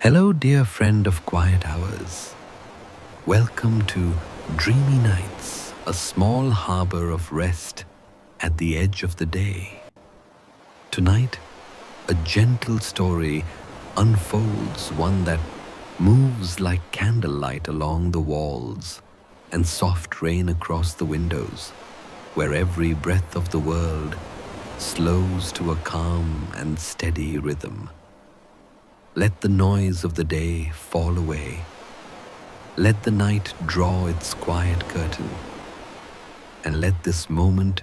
Hello, dear friend of quiet hours. Welcome to Dreamy Nights, a small harbor of rest at the edge of the day. Tonight, a gentle story unfolds, one that moves like candlelight along the walls and soft rain across the windows, where every breath of the world slows to a calm and steady rhythm. Let the noise of the day fall away. Let the night draw its quiet curtain, and let this moment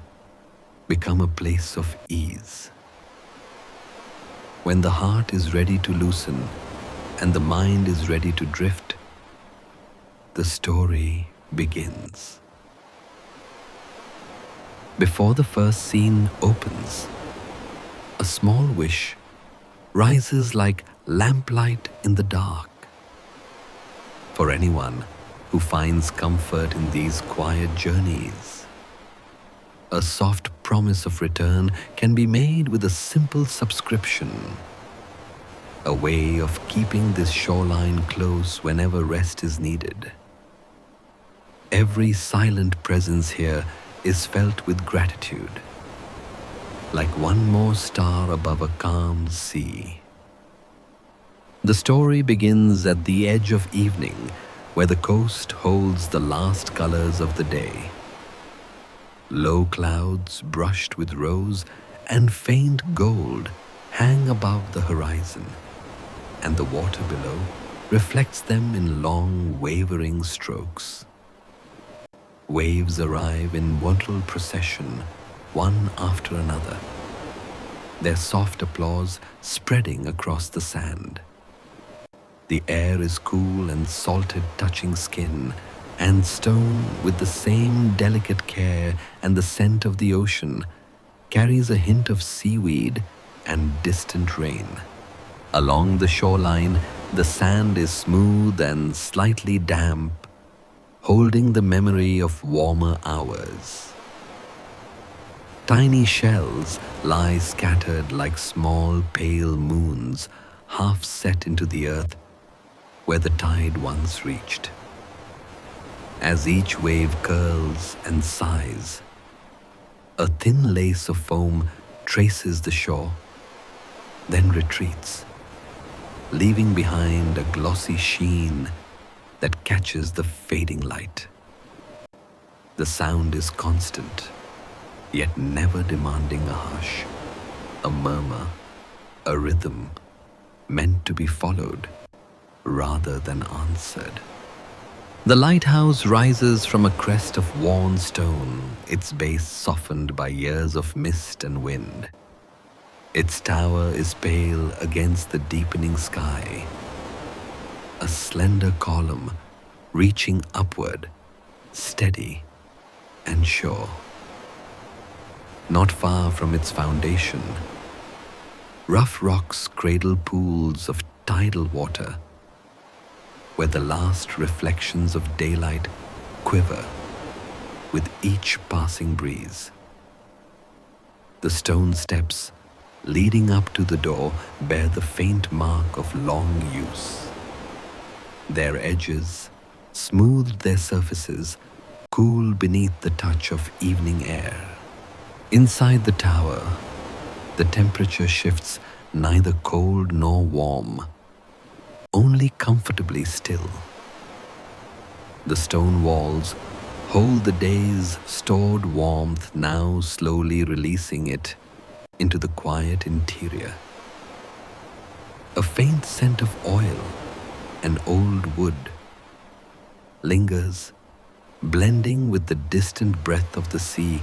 become a place of ease. When the heart is ready to loosen and the mind is ready to drift, the story begins. Before the first scene opens, a small wish rises like lamplight in the dark. For anyone who finds comfort in these quiet journeys, a soft promise of return can be made with a simple subscription, a way of keeping this shoreline close whenever rest is needed. Every silent presence here is felt with gratitude, like one more star above a calm sea. The story begins at the edge of evening, where the coast holds the last colors of the day. Low clouds brushed with rose and faint gold hang above the horizon, and the water below reflects them in long, wavering strokes. Waves arrive in mottled procession, one after another, their soft applause spreading across the sand. The air is cool and salted, touching skin and stone with the same delicate care, and the scent of the ocean carries a hint of seaweed and distant rain. Along the shoreline, the sand is smooth and slightly damp, holding the memory of warmer hours. Tiny shells lie scattered like small pale moons, half set into the earth where the tide once reached. As each wave curls and sighs, a thin lace of foam traces the shore, then retreats, leaving behind a glossy sheen that catches the fading light. The sound is constant, yet never demanding a hush, a murmur, a rhythm meant to be followed rather than answered. The lighthouse rises from a crest of worn stone, its base softened by years of mist and wind. Its tower is pale against the deepening sky, a slender column reaching upward, steady and sure. Not far from its foundation, rough rocks cradle pools of tidal water, where the last reflections of daylight quiver with each passing breeze. The stone steps leading up to the door bear the faint mark of long use. Their edges, smoothed their surfaces, cool beneath the touch of evening air. Inside the tower, the temperature shifts neither cold nor warm, only comfortably still. The stone walls hold the day's stored warmth, now slowly releasing it into the quiet interior. A faint scent of oil and old wood lingers, blending with the distant breath of the sea,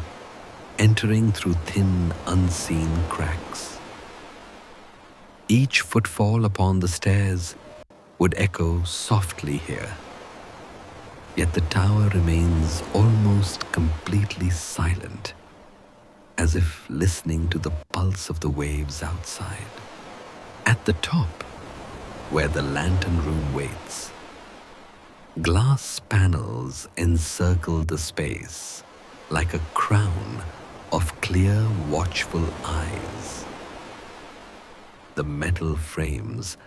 entering through thin, unseen cracks. Each footfall upon the stairs would echo softly here, yet the tower remains almost completely silent, as if listening to the pulse of the waves outside. At the top, where the lantern room waits, glass panels encircle the space like a crown of clear, watchful eyes. The metal frames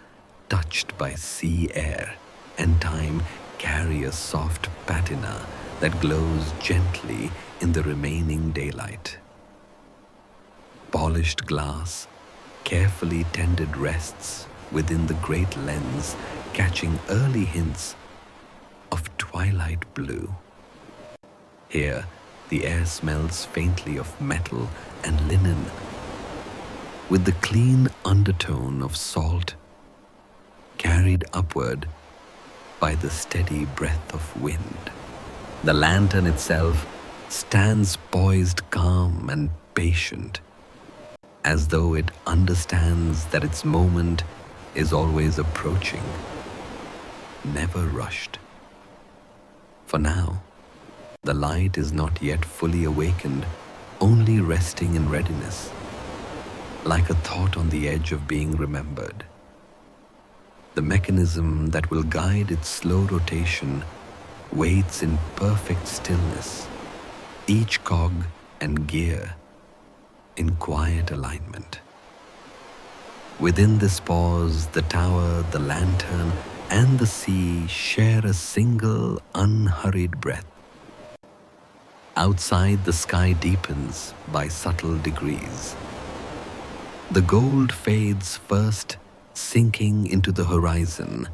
touched by sea air and time carry a soft patina that glows gently in the remaining daylight. Polished glass, carefully tended rests within the great lens, catching early hints of twilight blue. Here, the air smells faintly of metal and linen, with the clean undertone of salt carried upward by the steady breath of wind. The lantern itself stands poised, calm and patient, as though it understands that its moment is always approaching, never rushed. For now, the light is not yet fully awakened, only resting in readiness, like a thought on the edge of being remembered. The mechanism that will guide its slow rotation waits in perfect stillness, each cog and gear in quiet alignment. Within this pause, the tower, the lantern, and the sea share a single, unhurried breath. Outside, the sky deepens by subtle degrees. The gold fades first, sinking into the horizon,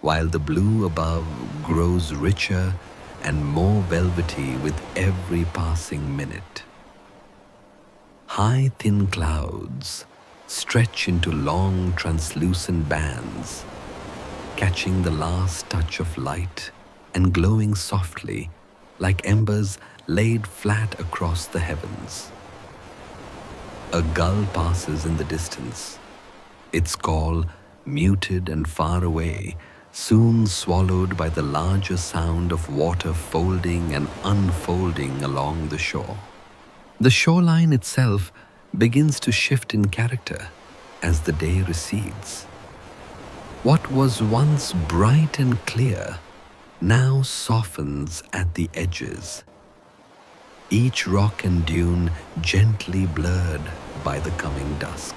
while the blue above grows richer and more velvety with every passing minute. High, thin clouds stretch into long, translucent bands, catching the last touch of light and glowing softly like embers laid flat across the heavens. A gull passes in the distance, its call muted and far away, soon swallowed by the larger sound of water folding and unfolding along the shore. The shoreline itself begins to shift in character as the day recedes. What was once bright and clear now softens at the edges, each rock and dune gently blurred by the coming dusk.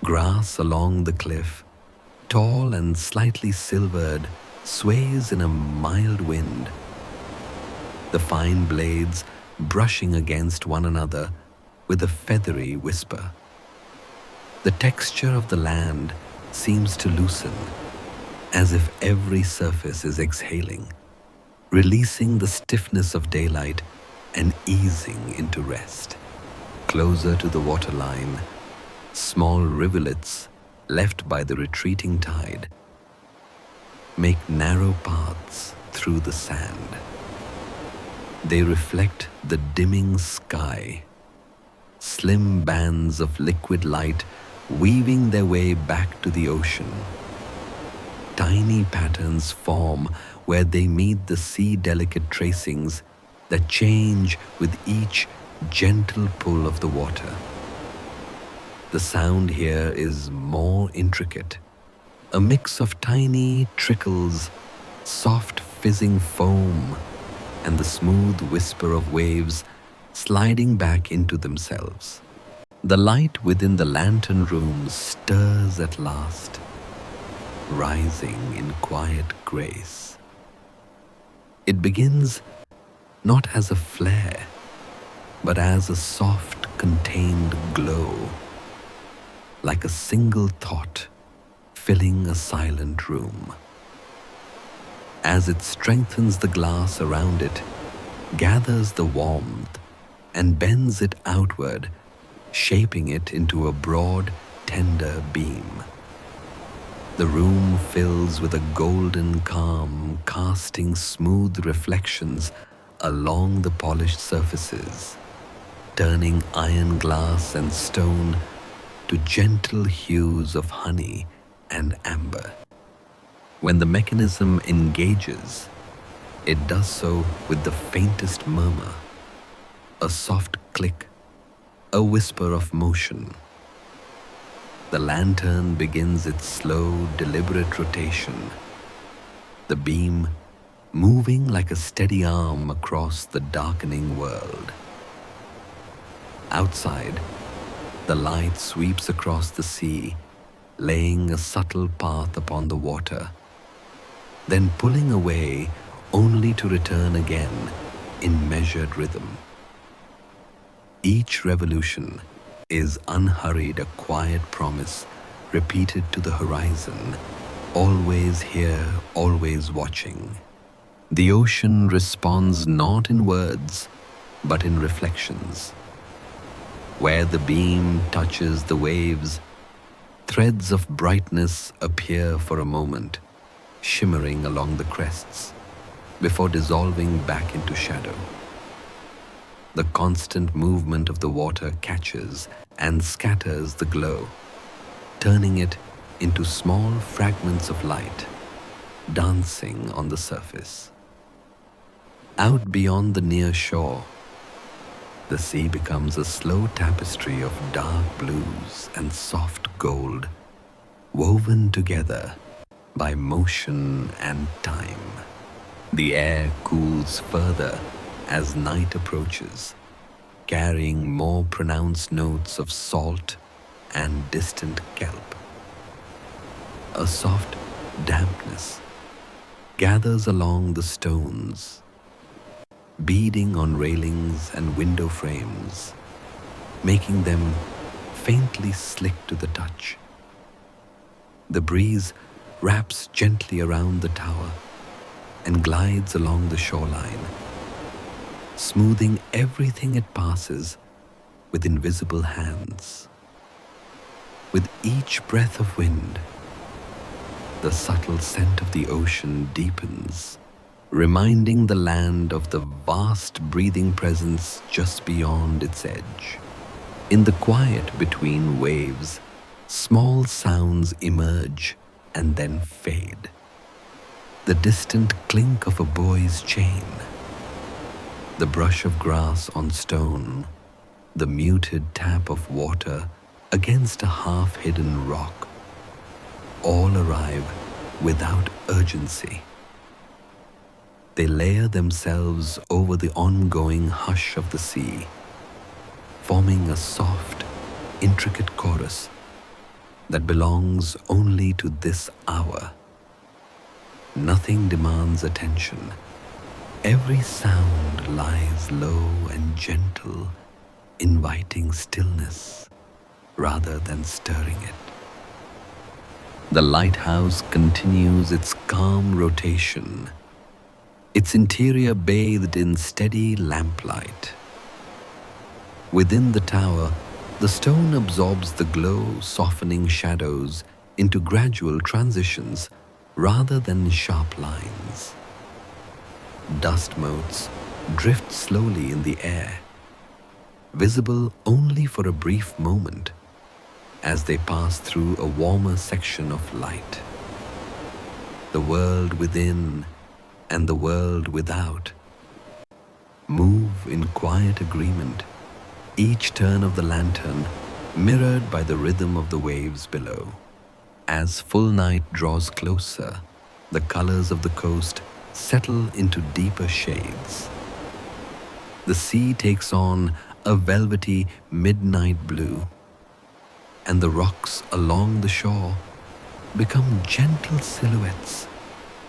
Grass along the cliff, tall and slightly silvered, sways in a mild wind, the fine blades brushing against one another with a feathery whisper. The texture of the land seems to loosen, as if every surface is exhaling, releasing the stiffness of daylight and easing into rest. Closer to the waterline, small rivulets left by the retreating tide make narrow paths through the sand. They reflect the dimming sky, slim bands of liquid light weaving their way back to the ocean. Tiny patterns form where they meet the sea-delicate tracings that change with each gentle pull of the water. The sound here is more intricate, a mix of tiny trickles, soft fizzing foam, and the smooth whisper of waves sliding back into themselves. The light within the lantern room stirs at last, rising in quiet grace. It begins not as a flare, but as a soft, contained glow, like a single thought filling a silent room. As it strengthens the glass around it, gathers the warmth, and bends it outward, shaping it into a broad, tender beam. The room fills with a golden calm, casting smooth reflections along the polished surfaces, turning iron glass and stone to gentle hues of honey and amber. When the mechanism engages, it does so with the faintest murmur, a soft click, a whisper of motion. The lantern begins its slow, deliberate rotation, the beam moving like a steady arm across the darkening world. Outside, the light sweeps across the sea, laying a subtle path upon the water, then pulling away only to return again in measured rhythm. Each revolution is unhurried, a quiet promise repeated to the horizon, always here, always watching. The ocean responds not in words, but in reflections. Where the beam touches the waves, threads of brightness appear for a moment, shimmering along the crests, before dissolving back into shadow. The constant movement of the water catches and scatters the glow, turning it into small fragments of light, dancing on the surface. Out beyond the near shore, the sea becomes a slow tapestry of dark blues and soft gold, woven together by motion and time. The air cools further as night approaches, carrying more pronounced notes of salt and distant kelp. A soft dampness gathers along the stones, beading on railings and window frames, making them faintly slick to the touch. The breeze wraps gently around the tower and glides along the shoreline, smoothing everything it passes with invisible hands. With each breath of wind, the subtle scent of the ocean deepens, reminding the land of the vast breathing presence just beyond its edge. In the quiet between waves, small sounds emerge and then fade. The distant clink of a buoy's chain, the brush of grass on stone, the muted tap of water against a half-hidden rock, all arrive without urgency. They layer themselves over the ongoing hush of the sea, forming a soft, intricate chorus that belongs only to this hour. Nothing demands attention. Every sound lies low and gentle, inviting stillness rather than stirring it. The lighthouse continues its calm rotation, its interior bathed in steady lamplight. Within the tower, the stone absorbs the glow, softening shadows into gradual transitions rather than sharp lines. Dust motes drift slowly in the air, visible only for a brief moment as they pass through a warmer section of light. The world within and the world without move in quiet agreement, each turn of the lantern mirrored by the rhythm of the waves below. As full night draws closer, the colors of the coast settle into deeper shades. The sea takes on a velvety midnight blue, and the rocks along the shore become gentle silhouettes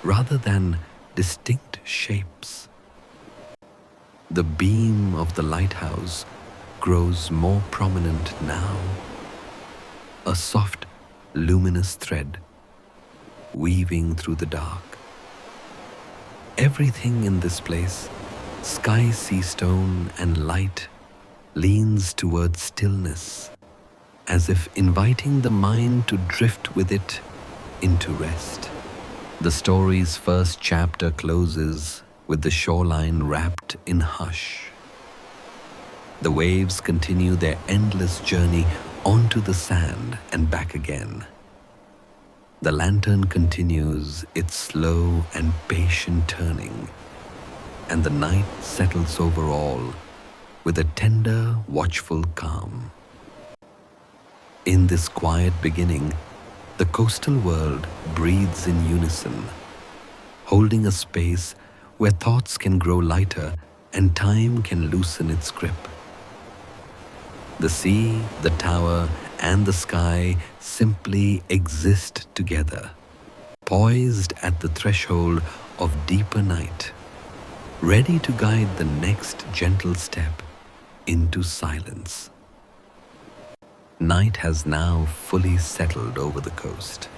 rather than distinct shapes. The beam of the lighthouse grows more prominent now, a soft, luminous thread weaving through the dark. Everything in this place, sky, sea stone, and light, leans towards stillness, as if inviting the mind to drift with it into rest. The story's first chapter closes with the shoreline wrapped in hush. The waves continue their endless journey onto the sand and back again. The lantern continues its slow and patient turning, and the night settles over all with a tender, watchful calm. In this quiet beginning, the coastal world breathes in unison, holding a space where thoughts can grow lighter and time can loosen its grip. The sea, the tower, and the sky simply exist together, poised at the threshold of deeper night, ready to guide the next gentle step into silence. Night has now fully settled over the coast.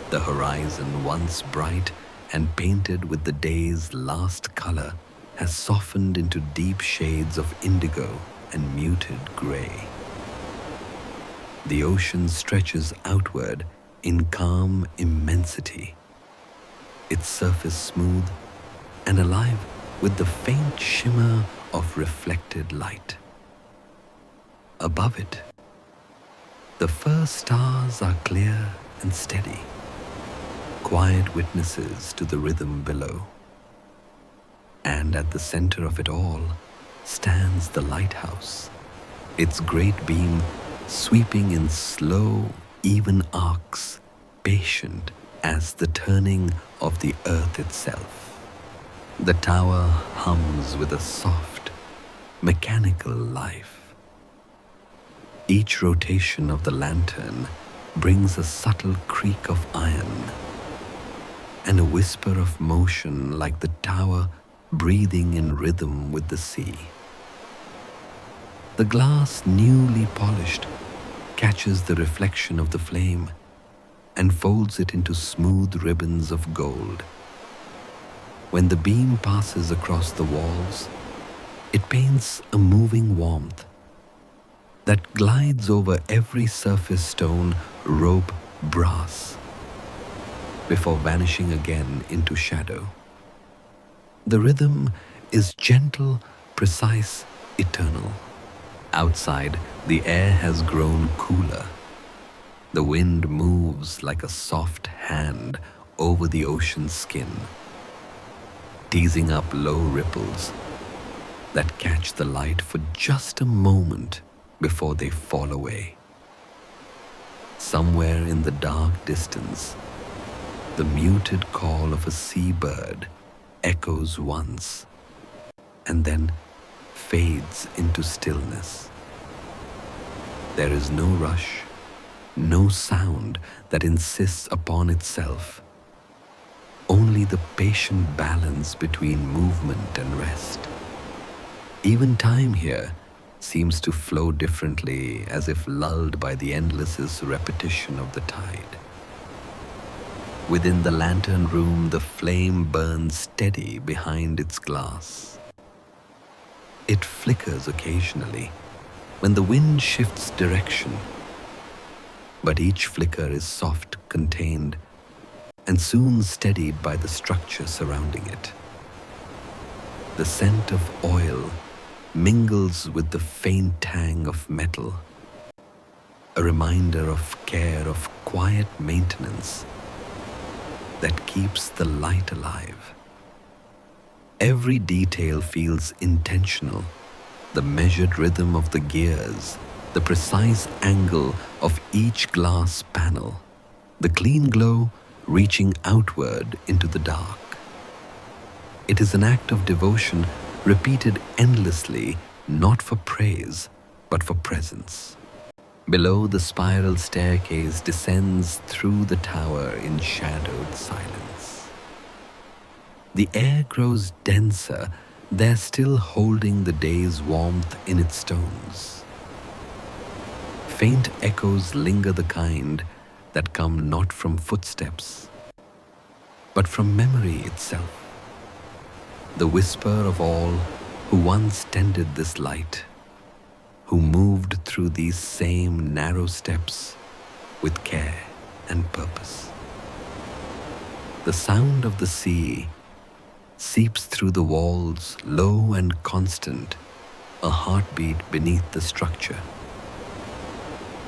The horizon, once bright and painted with the day's last color, has softened into deep shades of indigo and muted gray. The ocean stretches outward in calm immensity, its surface smooth and alive with the faint shimmer of reflected light. Above it, the first stars are clear and steady, quiet witnesses to the rhythm below. And at the center of it all stands the lighthouse, its great beam sweeping in slow, even arcs, patient as the turning of the earth itself. The tower hums with a soft, mechanical life. Each rotation of the lantern brings a subtle creak of iron and a whisper of motion, like the tower breathing in rhythm with the sea. The glass, newly polished, catches the reflection of the flame and folds it into smooth ribbons of gold. When the beam passes across the walls, it paints a moving warmth that glides over every surface, stone, rope, brass, before vanishing again into shadow. The rhythm is gentle, precise, eternal. Outside, the air has grown cooler. The wind moves like a soft hand over the ocean's skin, teasing up low ripples that catch the light for just a moment before they fall away. Somewhere in the dark distance, the muted call of a seabird echoes once and then fades into stillness. There is no rush, no sound that insists upon itself, only the patient balance between movement and rest. Even time here seems to flow differently, as if lulled by the endless repetition of the tide. Within the lantern room, the flame burns steady behind its glass. It flickers occasionally when the wind shifts direction, but each flicker is soft, contained, and soon steadied by the structure surrounding it. The scent of oil mingles with the faint tang of metal, a reminder of care, of quiet maintenance that keeps the light alive. Every detail feels intentional, the measured rhythm of the gears, the precise angle of each glass panel, the clean glow reaching outward into the dark. It is an act of devotion repeated endlessly, not for praise, but for presence. Below, the spiral staircase descends through the tower in shadowed silence. The air grows denser, there still holding the day's warmth in its stones. Faint echoes linger, the kind that come not from footsteps, but from memory itself. The whisper of all who once tended this light, who moved through these same narrow steps with care and purpose. The sound of the sea seeps through the walls, low and constant, a heartbeat beneath the structure.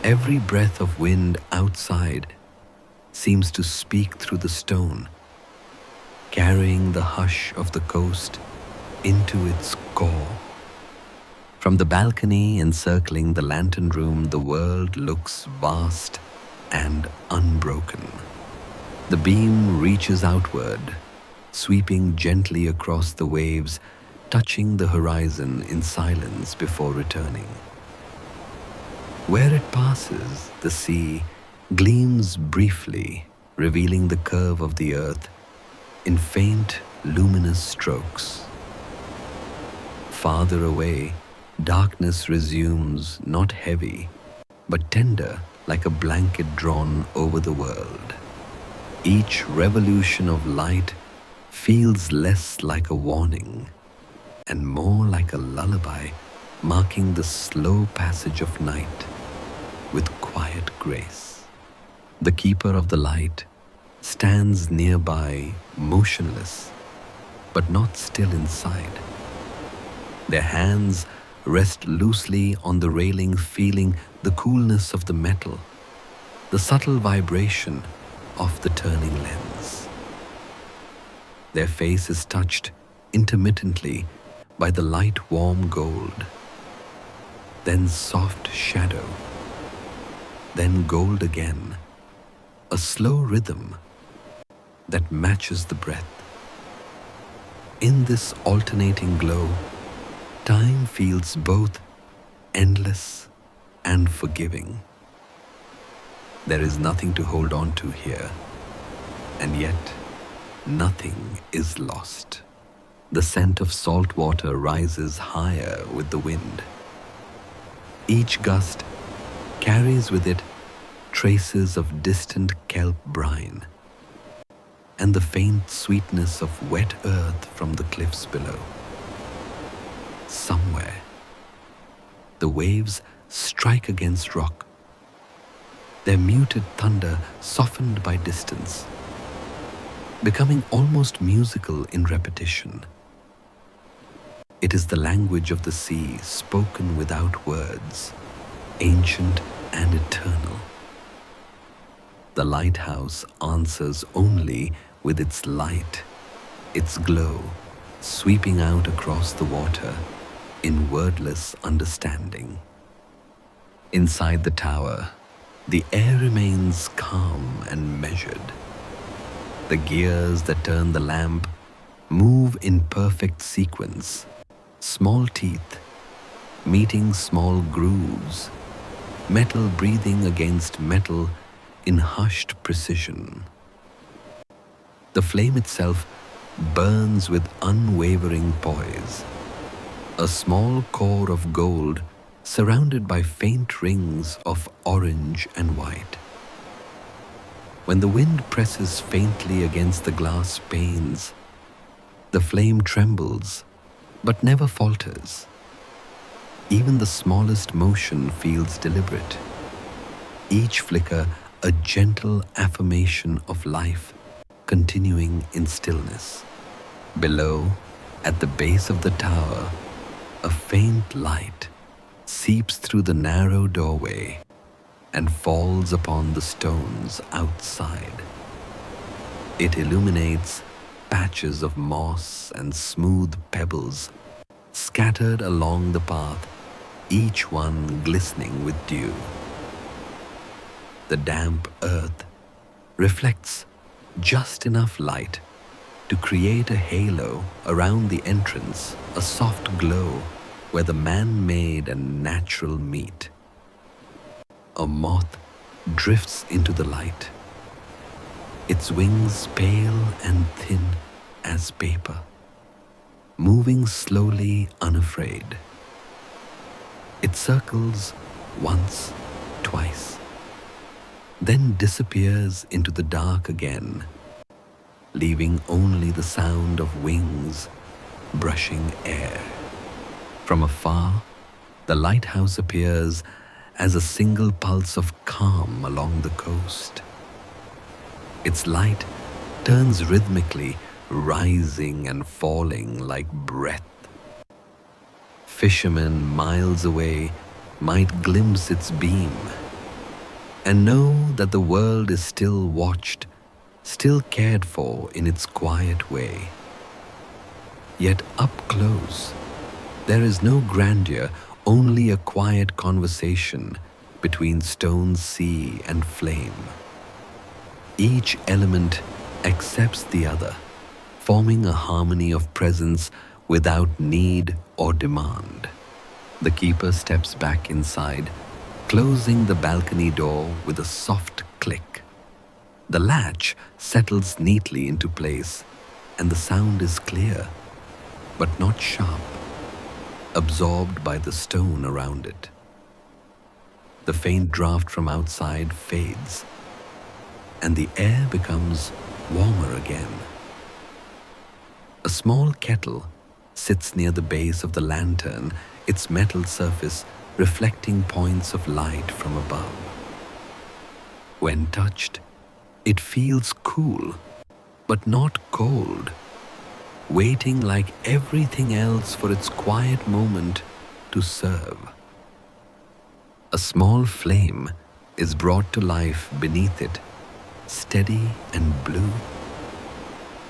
Every breath of wind outside seems to speak through the stone, carrying the hush of the coast into its core. From the balcony encircling the lantern room, the world looks vast and unbroken. The beam reaches outward, sweeping gently across the waves, touching the horizon in silence before returning. Where it passes, the sea gleams briefly, revealing the curve of the earth in faint, luminous strokes. Farther away, darkness resumes, not heavy, but tender like a blanket drawn over the world. Each revolution of light feels less like a warning and more like a lullaby, marking the slow passage of night with quiet grace. The keeper of the light stands nearby, motionless, but not still inside. Their hands rest loosely on the railing, feeling the coolness of the metal, the subtle vibration of the turning lens. Their face is touched intermittently by the light warm gold, then soft shadow, then gold again, a slow rhythm that matches the breath. In this alternating glow, time feels both endless and forgiving. There is nothing to hold on to here, and yet nothing is lost. The scent of salt water rises higher with the wind. Each gust carries with it traces of distant kelp brine and the faint sweetness of wet earth from the cliffs below. Somewhere, the waves strike against rock, their muted thunder softened by distance, becoming almost musical in repetition. It is the language of the sea spoken without words, ancient and eternal. The lighthouse answers only with its light, its glow, sweeping out across the water in wordless understanding. Inside the tower, the air remains calm and measured. The gears that turn the lamp move in perfect sequence, small teeth meeting small grooves, metal breathing against metal in hushed precision. The flame itself burns with unwavering poise, a small core of gold surrounded by faint rings of orange and white. When the wind presses faintly against the glass panes, the flame trembles but never falters. Even the smallest motion feels deliberate, each flicker a gentle affirmation of life continuing in stillness. Below, at the base of the tower, a faint light seeps through the narrow doorway and falls upon the stones outside. It illuminates patches of moss and smooth pebbles scattered along the path, each one glistening with dew. The damp earth reflects just enough light to create a halo around the entrance, a soft glow where the man-made and natural meet. A moth drifts into the light, its wings pale and thin as paper, moving slowly, unafraid. It circles once, twice, then disappears into the dark again, leaving only the sound of wings brushing air. From afar, the lighthouse appears as a single pulse of calm along the coast. Its light turns rhythmically, rising and falling like breath. Fishermen miles away might glimpse its beam and know that the world is still watched, still cared for in its quiet way. Yet up close, there is no grandeur, only a quiet conversation between stone, sea, and flame. Each element accepts the other, forming a harmony of presence without need or demand. The keeper steps back inside, closing the balcony door with a soft click. The latch settles neatly into place, and the sound is clear, but not sharp, absorbed by the stone around it. The faint draft from outside fades, and the air becomes warmer again. A small kettle sits near the base of the lantern, its metal surface reflecting points of light from above. When touched, it feels cool, but not cold, waiting like everything else for its quiet moment to serve. A small flame is brought to life beneath it, steady and blue.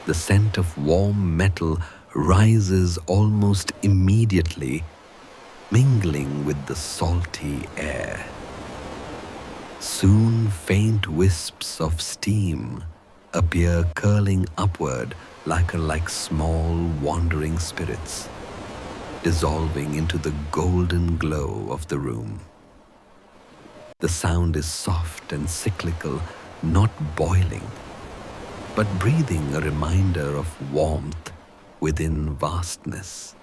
The scent of warm metal rises almost immediately, mingling with the salty air. Soon faint wisps of steam appear curling upward like small wandering spirits, dissolving into the golden glow of the room. The sound is soft and cyclical, not boiling, but breathing a reminder of warmth within vastness.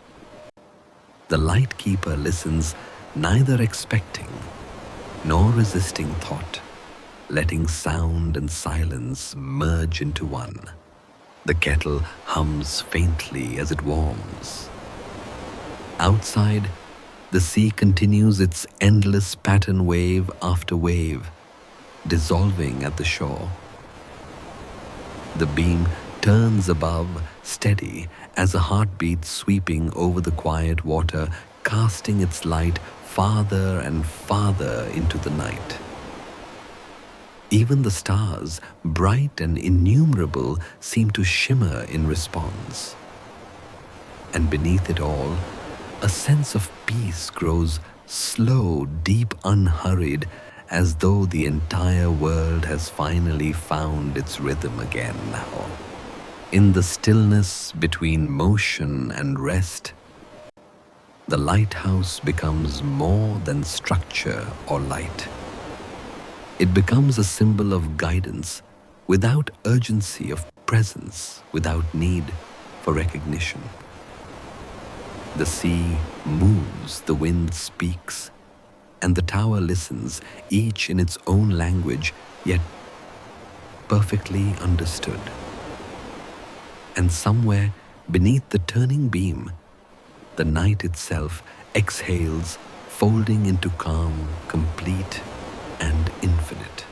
The lightkeeper listens, neither expecting nor resisting thought, letting sound and silence merge into one. The kettle hums faintly as it warms. Outside, the sea continues its endless pattern, wave after wave, dissolving at the shore. The beam turns above, steady as a heartbeat sweeping over the quiet water, casting its light farther and farther into the night. Even the stars, bright and innumerable, seem to shimmer in response. And beneath it all, a sense of peace grows slow, deep, unhurried, as though the entire world has finally found its rhythm again now. In the stillness between motion and rest, the lighthouse becomes more than structure or light. It becomes a symbol of guidance, without urgency, of presence, without need for recognition. The sea moves, the wind speaks, and the tower listens, each in its own language, yet perfectly understood. And somewhere beneath the turning beam, the night itself exhales, folding into calm, complete and infinite.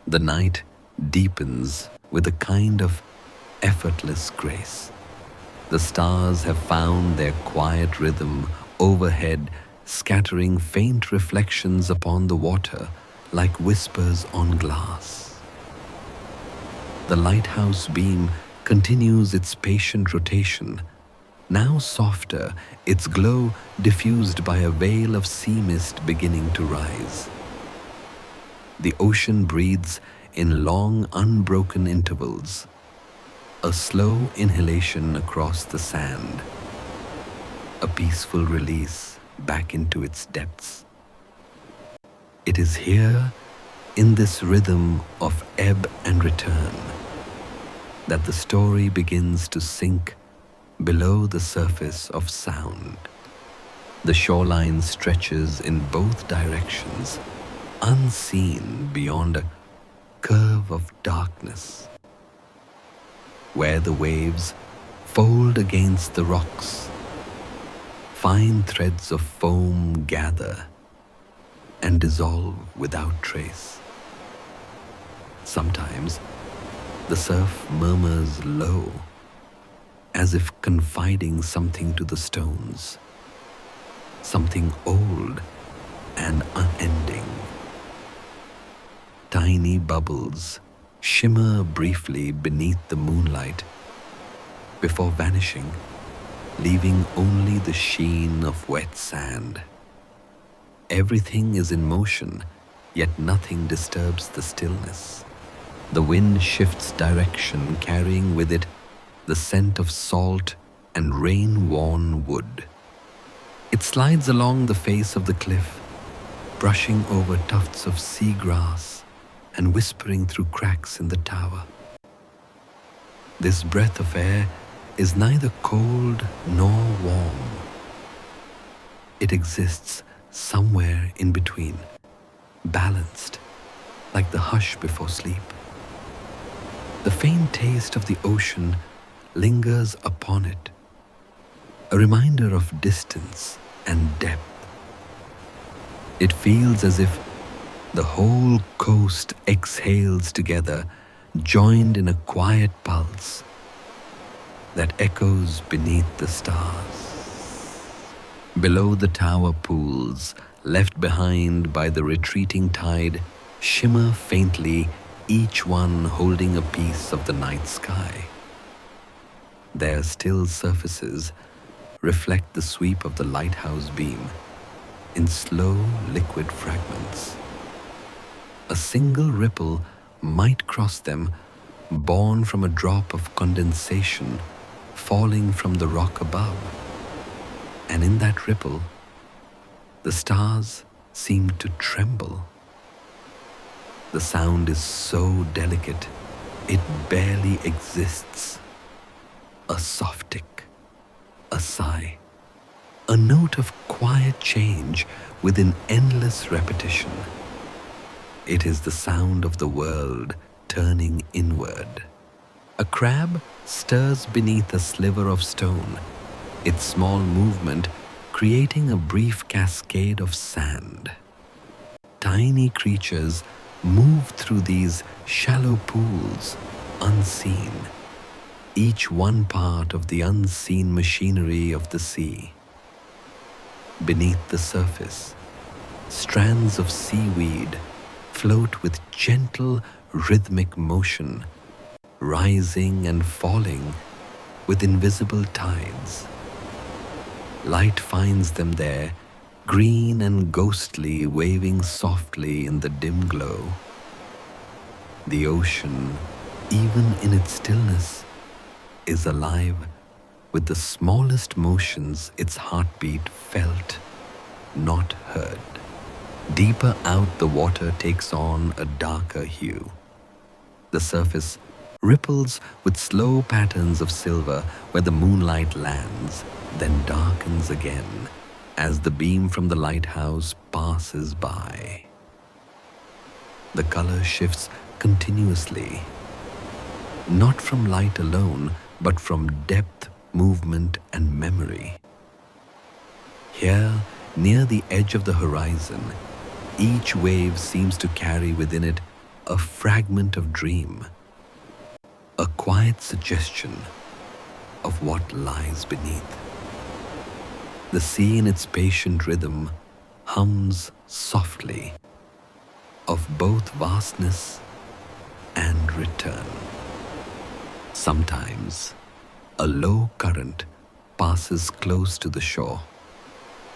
The night deepens with a kind of effortless grace. The stars have found their quiet rhythm overhead, scattering faint reflections upon the water like whispers on glass. The lighthouse beam continues its patient rotation, now softer, its glow diffused by a veil of sea mist beginning to rise. The ocean breathes in long, unbroken intervals, a slow inhalation across the sand, a peaceful release back into its depths. It is here, in this rhythm of ebb and return, that the story begins to sink below the surface of sound. The shoreline stretches in both directions, unseen beyond a curve of darkness, where the waves fold against the rocks. Fine threads of foam gather and dissolve without trace. Sometimes the surf murmurs low, as if confiding something to the stones, something old and unending. Tiny bubbles shimmer briefly beneath the moonlight before vanishing, leaving only the sheen of wet sand. Everything is in motion, yet nothing disturbs the stillness. The wind shifts direction, carrying with it the scent of salt and rain-worn wood. It slides along the face of the cliff, brushing over tufts of seagrass and whispering through cracks in the tower. This breath of air is neither cold nor warm. It exists somewhere in between, balanced, like the hush before sleep. The faint taste of the ocean lingers upon it, a reminder of distance and depth. It feels as if the whole coast exhales together, joined in a quiet pulse that echoes beneath the stars. Below, the tower pools, left behind by the retreating tide, shimmer faintly, each one holding a piece of the night sky. Their still surfaces reflect the sweep of the lighthouse beam in slow liquid fragments. A single ripple might cross them, born from a drop of condensation falling from the rock above. And in that ripple, the stars seem to tremble. The sound is so delicate, it barely exists. A soft tick, a sigh, a note of quiet change within endless repetition. It is the sound of the world turning inward. A crab stirs beneath a sliver of stone, its small movement creating a brief cascade of sand. Tiny creatures move through these shallow pools unseen, each one part of the unseen machinery of the sea. Beneath the surface, strands of seaweed float with gentle, rhythmic motion, rising and falling with invisible tides. Light finds them there, green and ghostly, waving softly in the dim glow. The ocean, even in its stillness, is alive with the smallest motions, its heartbeat felt, not heard. Deeper out, the water takes on a darker hue. The surface ripples with slow patterns of silver where the moonlight lands, then darkens again as the beam from the lighthouse passes by. The color shifts continuously, not from light alone, but from depth, movement, and memory. Here, near the edge of the horizon, each wave seems to carry within it a fragment of dream, a quiet suggestion of what lies beneath. The sea in its patient rhythm hums softly of both vastness and return. Sometimes a low current passes close to the shore,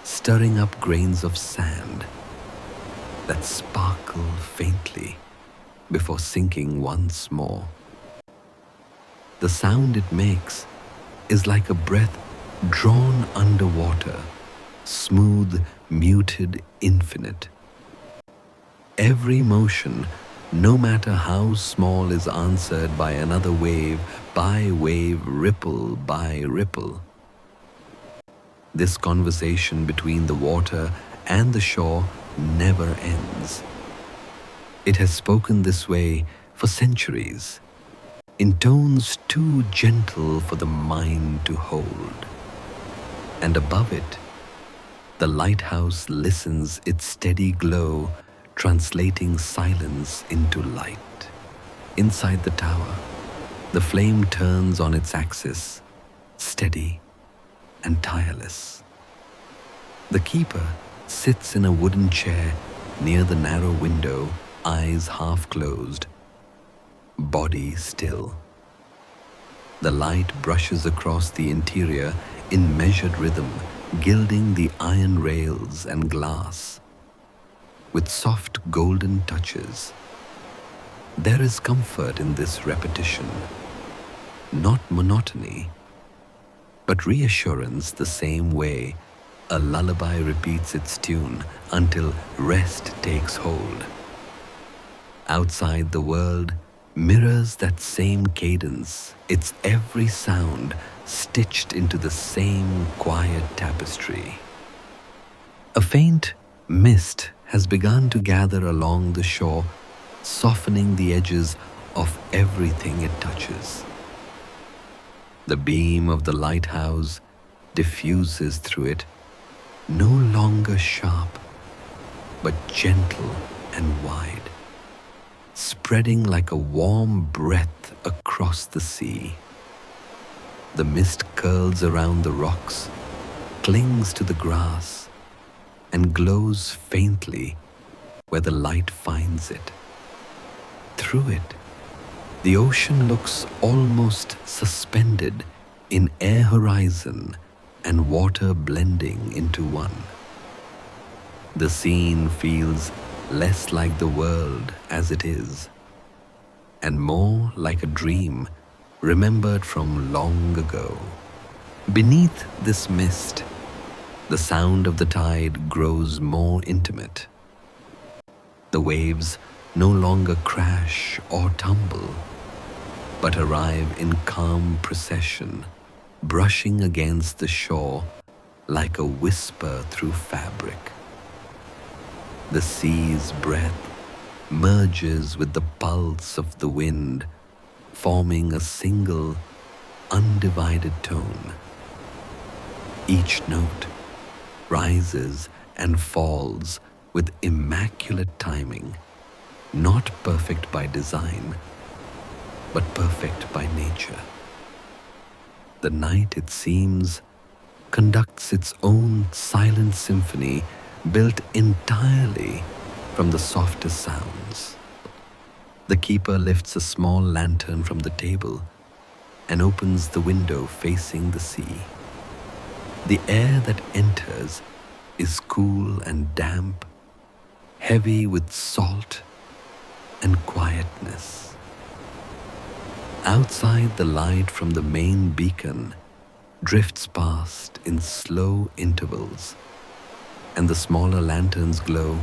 stirring up grains of sand that sparkle faintly before sinking once more. The sound it makes is like a breath drawn underwater, smooth, muted, infinite. Every motion, no matter how small, is answered by another wave, by wave, ripple by ripple. This conversation between the water and the shore never ends. It has spoken this way for centuries, in tones too gentle for the mind to hold. And above it, the lighthouse listens, its steady glow translating silence into light. Inside the tower, the flame turns on its axis, steady and tireless. The keeper sits in a wooden chair near the narrow window, eyes half closed, body still. The light brushes across the interior in measured rhythm, gilding the iron rails and glass with soft golden touches. There is comfort in this repetition, not monotony, but reassurance the same way A lullaby repeats its tune until rest takes hold. Outside, the world mirrors that same cadence, its every sound stitched into the same quiet tapestry. A faint mist has begun to gather along the shore, softening the edges of everything it touches. The beam of the lighthouse diffuses through it, no longer sharp, but gentle and wide, spreading like a warm breath across the sea. The mist curls around the rocks, clings to the grass, and glows faintly where the light finds it. Through it, the ocean looks almost suspended in air horizon and water blending into one. The scene feels less like the world as it is, and more like a dream remembered from long ago. Beneath this mist, the sound of the tide grows more intimate. The waves no longer crash or tumble, but arrive in calm procession, brushing against the shore like a whisper through fabric. The sea's breath merges with the pulse of the wind, forming a single, undivided tone. Each note rises and falls with immaculate timing, not perfect by design, but perfect by nature. The night, it seems, conducts its own silent symphony built entirely from the softest sounds. The keeper lifts a small lantern from the table and opens the window facing the sea. The air that enters is cool and damp, heavy with salt and quietness. Outside, the light from the main beacon drifts past in slow intervals, and the smaller lantern's glow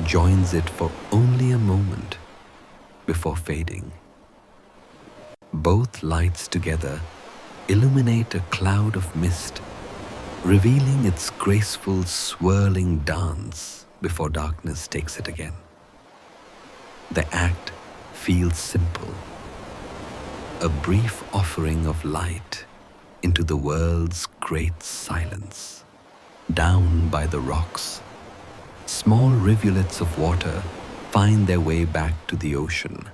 joins it for only a moment before fading. Both lights together illuminate a cloud of mist, revealing its graceful swirling dance before darkness takes it again. The act feels simple, a brief offering of light into the world's great silence. Down by the rocks, small rivulets of water find their way back to the ocean.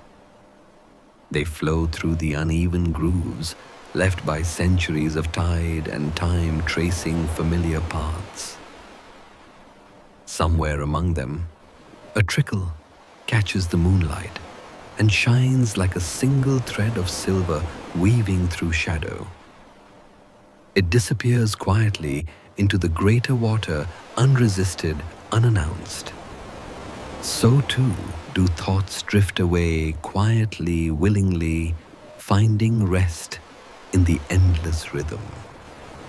They flow through the uneven grooves left by centuries of tide and time tracing familiar paths. Somewhere among them, a trickle catches the moonlight and shines like a single thread of silver weaving through shadow. It disappears quietly into the greater water, unresisted, unannounced. So too do thoughts drift away quietly, willingly, finding rest in the endless rhythm.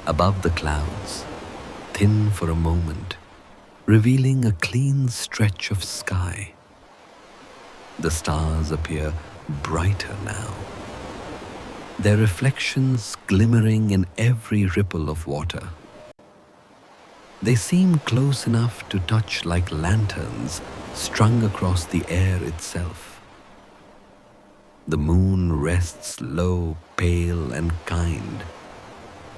Above the clouds, thin for a moment, revealing a clean stretch of sky. The stars appear brighter now, their reflections glimmering in every ripple of water. They seem close enough to touch like lanterns strung across the air itself. The moon rests low, pale and kind,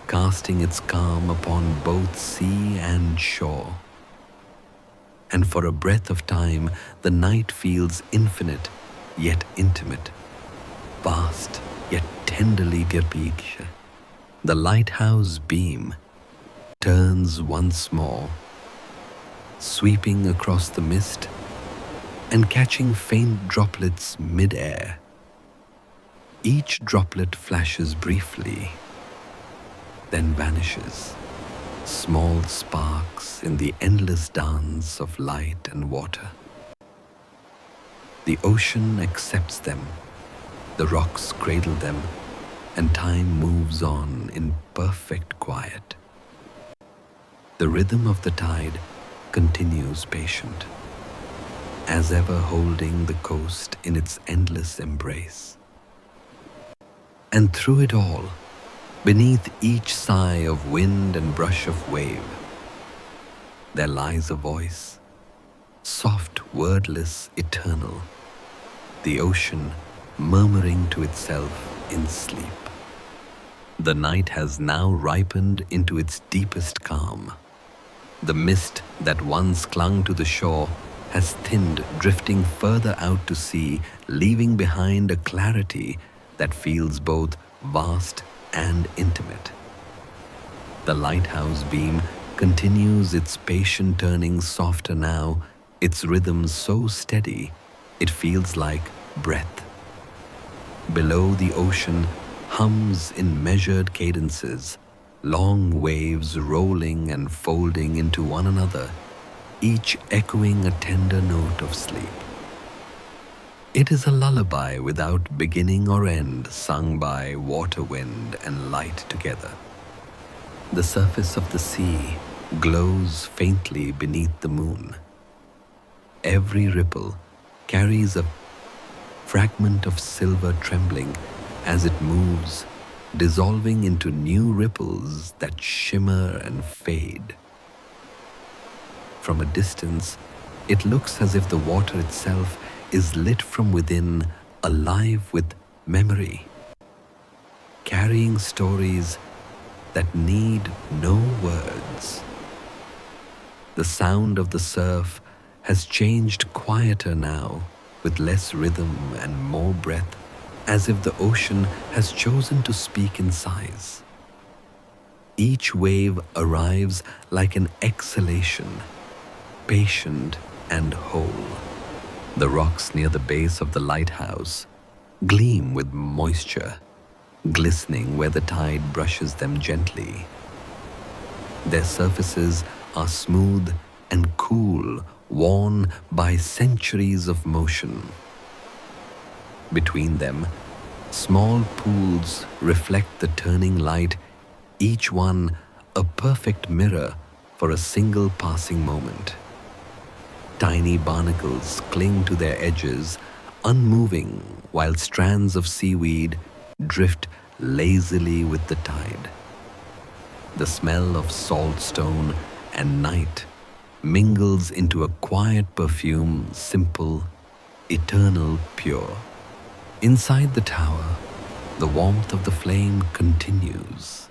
casting its calm upon both sea and shore. And for a breath of time, the night feels infinite yet intimate, vast yet tenderly perpetual. The lighthouse beam turns once more, sweeping across the mist and catching faint droplets mid-air. Each droplet flashes briefly, then vanishes, small sparks in the endless dance of light and water. The ocean accepts them, the rocks cradle them, and time moves on in perfect quiet. The rhythm of the tide continues patient, as ever holding the coast in its endless embrace. And through it all, beneath each sigh of wind and brush of wave, there lies a voice, soft, wordless, eternal, the ocean murmuring to itself in sleep. The night has now ripened into its deepest calm. The mist that once clung to the shore has thinned, drifting further out to sea, leaving behind a clarity that feels both vast and intimate. The lighthouse beam continues its patient turning softer now, its rhythm so steady it feels like breath. Below, the ocean hums in measured cadences, long waves rolling and folding into one another, each echoing a tender note of sleep. It is a lullaby without beginning or end, sung by water, wind, and light together. The surface of the sea glows faintly beneath the moon. Every ripple carries a fragment of silver trembling as it moves, dissolving into new ripples that shimmer and fade. From a distance, it looks as if the water itself is lit from within, alive with memory, carrying stories that need no words. The sound of the surf has changed quieter now, with less rhythm and more breath, as if the ocean has chosen to speak in sighs. Each wave arrives like an exhalation, patient and whole. The rocks near the base of the lighthouse gleam with moisture, glistening where the tide brushes them gently. Their surfaces are smooth and cool, worn by centuries of motion. Between them, small pools reflect the turning light, each one a perfect mirror for a single passing moment. Tiny barnacles cling to their edges, unmoving, while strands of seaweed drift lazily with the tide. The smell of salt stone and night mingles into a quiet perfume, simple, eternal, pure. Inside the tower, the warmth of the flame continues.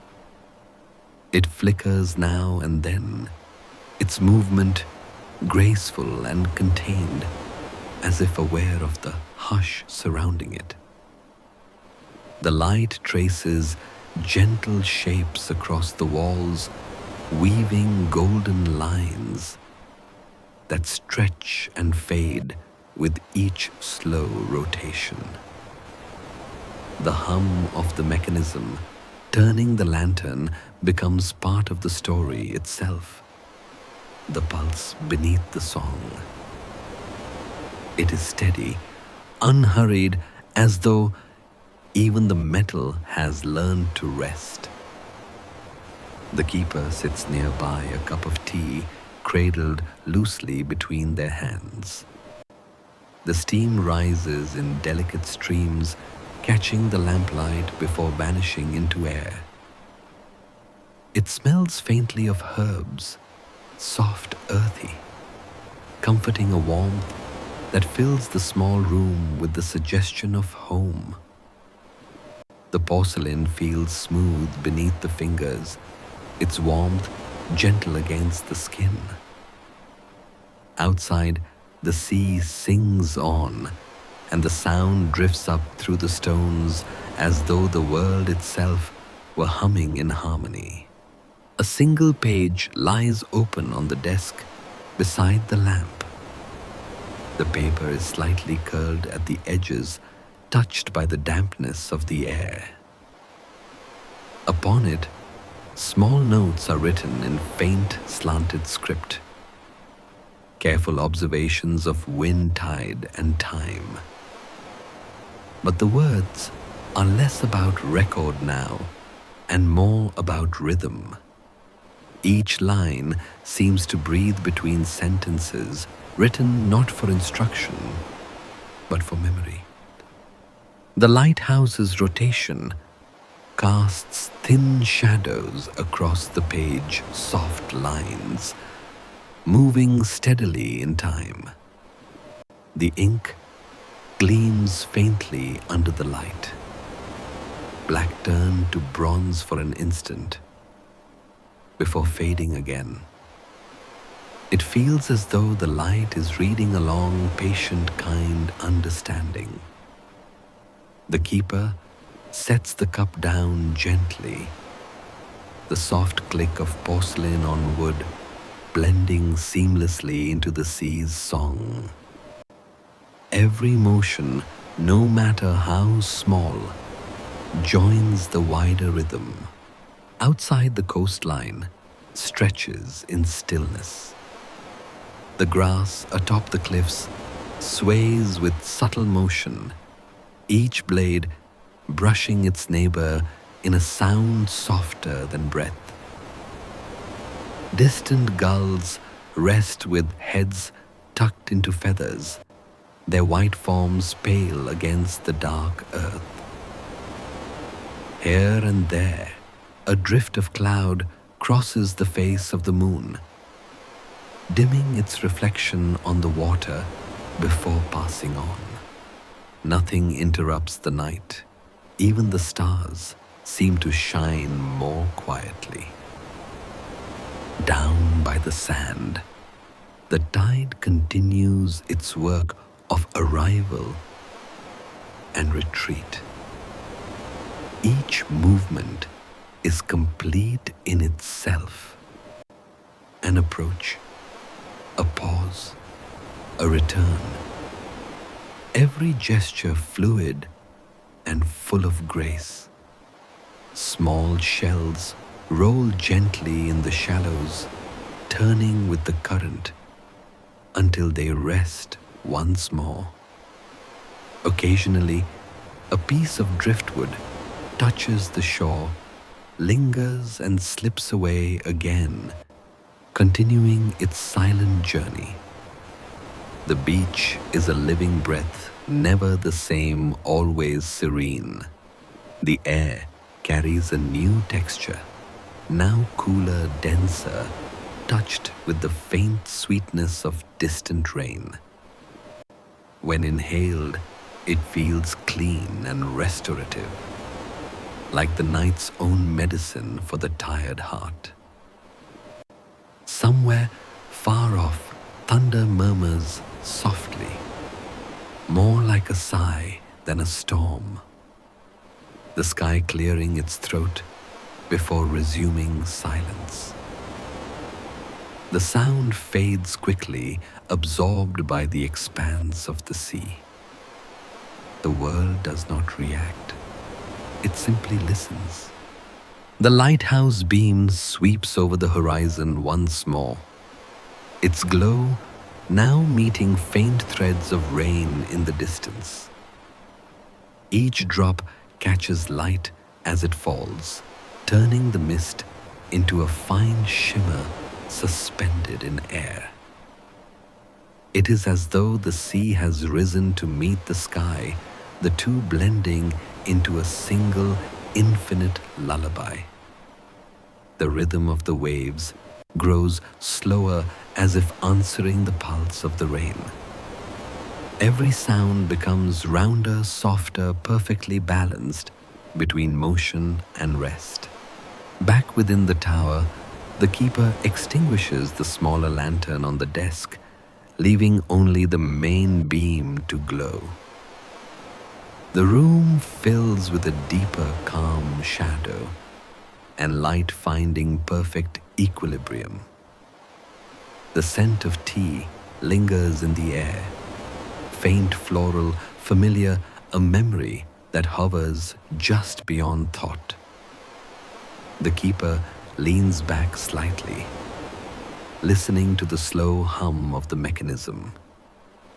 It flickers now and then, its movement graceful and contained, as if aware of the hush surrounding it. The light traces gentle shapes across the walls, weaving golden lines that stretch and fade with each slow rotation. The hum of the mechanism turning the lantern becomes part of the story itself, the pulse beneath the song. It is steady, unhurried, as though even the metal has learned to rest. The keeper sits nearby, a cup of tea cradled loosely between their hands. The steam rises in delicate streams, catching the lamplight before vanishing into air. It smells faintly of herbs, soft, earthy, comforting a warmth that fills the small room with the suggestion of home. The porcelain feels smooth beneath the fingers, its warmth gentle against the skin. Outside, the sea sings on, and the sound drifts up through the stones as though the world itself were humming in harmony. A single page lies open on the desk beside the lamp. The paper is slightly curled at the edges, touched by the dampness of the air. Upon it, small notes are written in faint, slanted script, careful observations of wind, tide, and time. But the words are less about record now and more about rhythm. Each line seems to breathe between sentences written not for instruction, but for memory. The lighthouse's rotation casts thin shadows across the page, soft lines, moving steadily in time. The ink gleams faintly under the light, black turned to bronze for an instant before fading again. It feels as though the light is reading along, patient, kind, understanding. The keeper sets the cup down gently, the soft click of porcelain on wood blending seamlessly into the sea's song. Every motion, no matter how small, joins the wider rhythm. Outside the coastline stretches in stillness. The grass atop the cliffs sways with subtle motion, each blade brushing its neighbor in a sound softer than breath. Distant gulls rest with heads tucked into feathers, their white forms pale against the dark earth. Here and there, a drift of cloud crosses the face of the moon, dimming its reflection on the water before passing on. Nothing interrupts the night. Even the stars seem to shine more quietly. Down by the sand, the tide continues its work of arrival and retreat. Each movement is complete in itself. An approach, a pause, a return. Every gesture fluid and full of grace. Small shells roll gently in the shallows, turning with the current until they rest once more. Occasionally, a piece of driftwood touches the shore, lingers and slips away again, continuing its silent journey. The beach is a living breath, never the same, always serene. The air carries a new texture, now cooler, denser, touched with the faint sweetness of distant rain. When inhaled, it feels clean and restorative, like the night's own medicine for the tired heart. Somewhere far off, thunder murmurs softly, more like a sigh than a storm, the sky clearing its throat before resuming silence. The sound fades quickly, absorbed by the expanse of the sea. The world does not react. It simply listens. The lighthouse beam sweeps over the horizon once more, its glow now meeting faint threads of rain in the distance. Each drop catches light as it falls, turning the mist into a fine shimmer suspended in air. It is as though the sea has risen to meet the sky, the two blending into a single infinite lullaby. The rhythm of the waves grows slower as if answering the pulse of the rain. Every sound becomes rounder, softer, perfectly balanced between motion and rest. Back within the tower, the keeper extinguishes the smaller lantern on the desk, leaving only the main beam to glow. The room fills with a deeper, calm shadow, and light finding perfect equilibrium. The scent of tea lingers in the air, faint floral, familiar, a memory that hovers just beyond thought. The keeper leans back slightly, listening to the slow hum of the mechanism,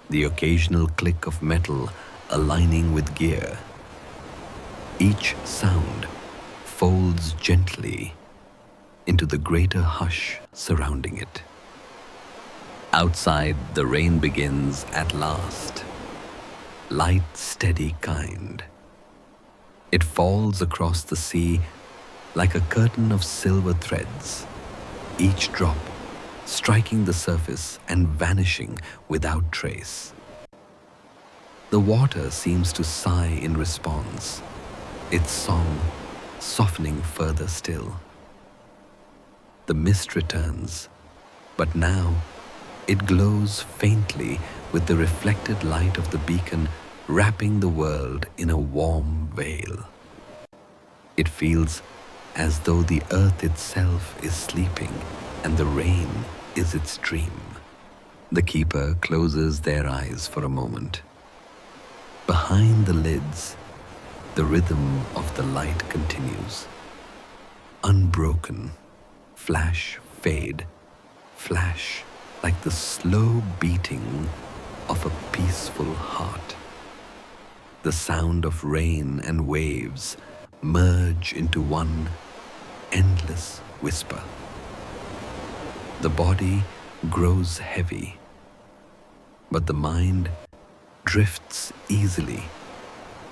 the occasional click of metal aligning with gear. Each sound folds gently, into the greater hush surrounding it. Outside, the rain begins at last, light, steady kind. It falls across the sea like a curtain of silver threads, each drop striking the surface and vanishing without trace. The water seems to sigh in response, its song softening further still. The mist returns, but now it glows faintly with the reflected light of the beacon wrapping the world in a warm veil. It feels as though the earth itself is sleeping and the rain is its dream. The keeper closes their eyes for a moment. Behind the lids, the rhythm of the light continues. Unbroken, flash, fade, flash, like the slow beating of a peaceful heart. The sound of rain and waves merge into one endless whisper. The body grows heavy, but the mind drifts easily,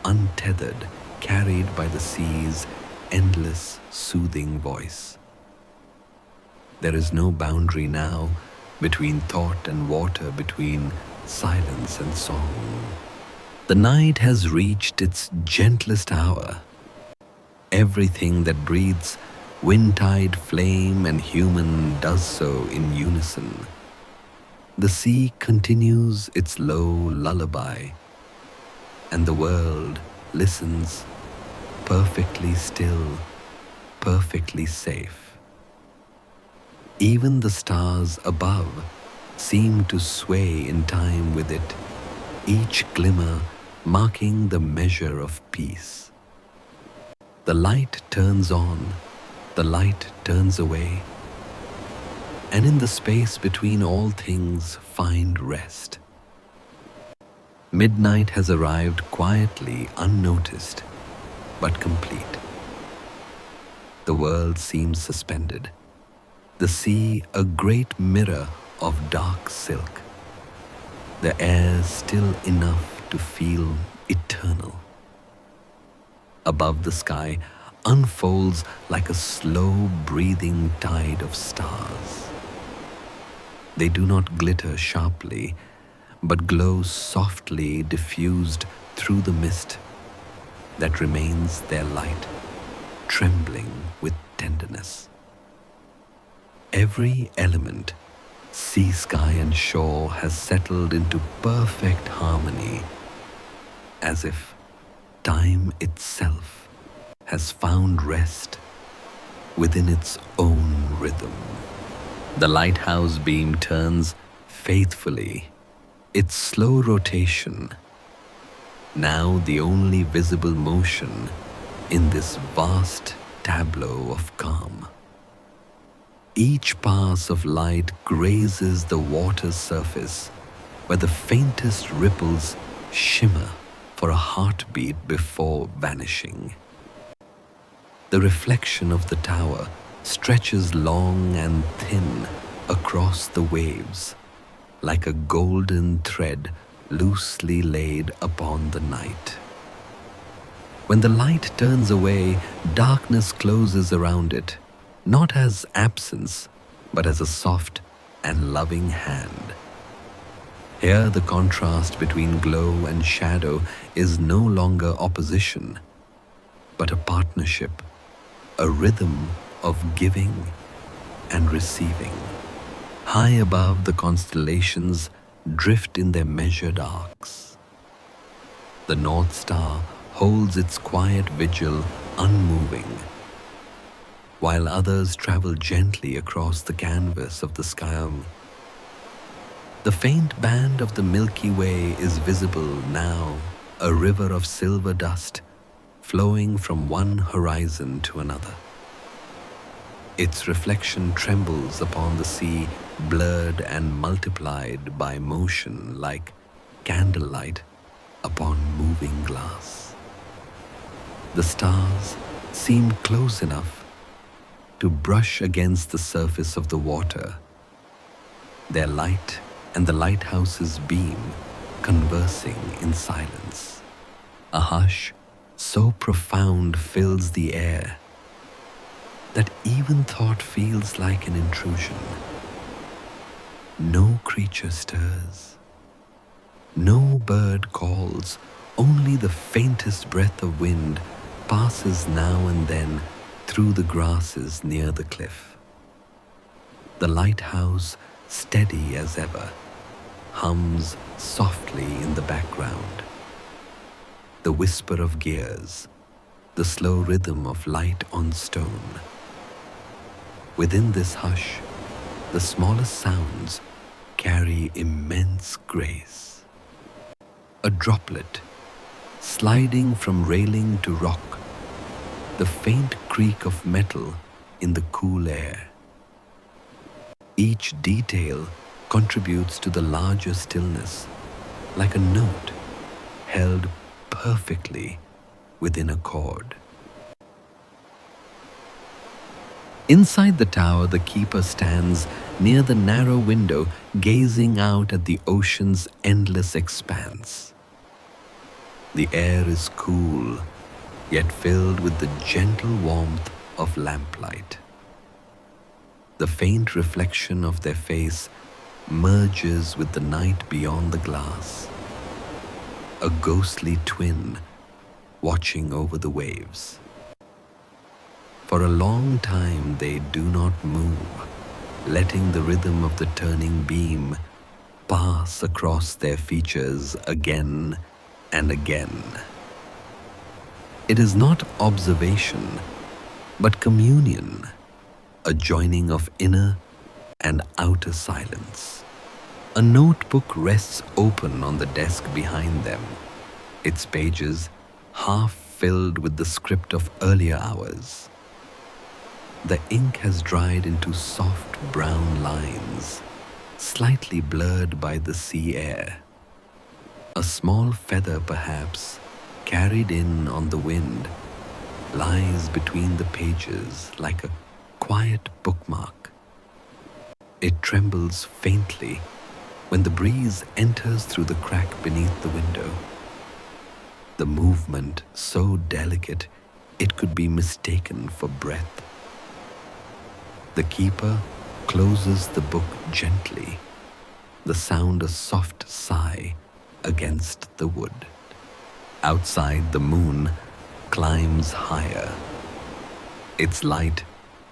untethered, carried by the sea's endless, soothing voice. There is no boundary now between thought and water, between silence and song. The night has reached its gentlest hour. Everything that breathes wind-tide, flame, and human does so in unison. The sea continues its low lullaby, and the world listens, perfectly still, perfectly safe. Even the stars above seem to sway in time with it, each glimmer marking the measure of peace. The light turns on, the light turns away, and in the space between all things find rest. Midnight has arrived quietly, unnoticed, but complete. The world seems suspended, the sea a great mirror of dark silk, the air still enough to feel eternal. Above the sky unfolds like a slow breathing tide of stars. They do not glitter sharply, but glow softly, diffused through the mist that remains their light, trembling with tenderness. Every element, sea, sky, and shore, has settled into perfect harmony, as if time itself has found rest within its own rhythm. The lighthouse beam turns faithfully, its slow rotation, now the only visible motion in this vast tableau of calm. Each pass of light grazes the water's surface, where the faintest ripples shimmer for a heartbeat before vanishing. The reflection of the tower stretches long and thin across the waves, like a golden thread loosely laid upon the night. When the light turns away, darkness closes around it, not as absence, but as a soft and loving hand. Here the contrast between glow and shadow is no longer opposition, but a partnership, a rhythm of giving and receiving. High above, the constellations drift in their measured arcs. The North Star holds its quiet vigil unmoving, while others travel gently across the canvas of the sky. The faint band of the Milky Way is visible now, a river of silver dust flowing from one horizon to another. Its reflection trembles upon the sea, blurred and multiplied by motion like candlelight upon moving glass. The stars seem close enough, to brush against the surface of the water, their light and the lighthouse's beam conversing in silence. A hush so profound fills the air that even thought feels like an intrusion. No creature stirs. No bird calls. Only the faintest breath of wind passes now and then through the grasses near the cliff. The lighthouse, steady as ever, hums softly in the background. The whisper of gears, the slow rhythm of light on stone. Within this hush, the smallest sounds carry immense grace. A droplet, sliding from railing to rock, the faint creak of metal in the cool air. Each detail contributes to the larger stillness, like a note held perfectly within a chord. Inside the tower, the keeper stands near the narrow window, gazing out at the ocean's endless expanse. The air is cool, yet filled with the gentle warmth of lamplight. The faint reflection of their face merges with the night beyond the glass, a ghostly twin watching over the waves. For a long time they do not move, letting the rhythm of the turning beam pass across their features again and again. It is not observation, but communion, a joining of inner and outer silence. A notebook rests open on the desk behind them, its pages half filled with the script of earlier hours. The ink has dried into soft brown lines, slightly blurred by the sea air. A small feather, perhaps, carried in on the wind, lies between the pages like a quiet bookmark. It trembles faintly when the breeze enters through the crack beneath the window. The movement so delicate it could be mistaken for breath. The keeper closes the book gently, the sound a soft sigh against the wood. Outside, the moon climbs higher. Its light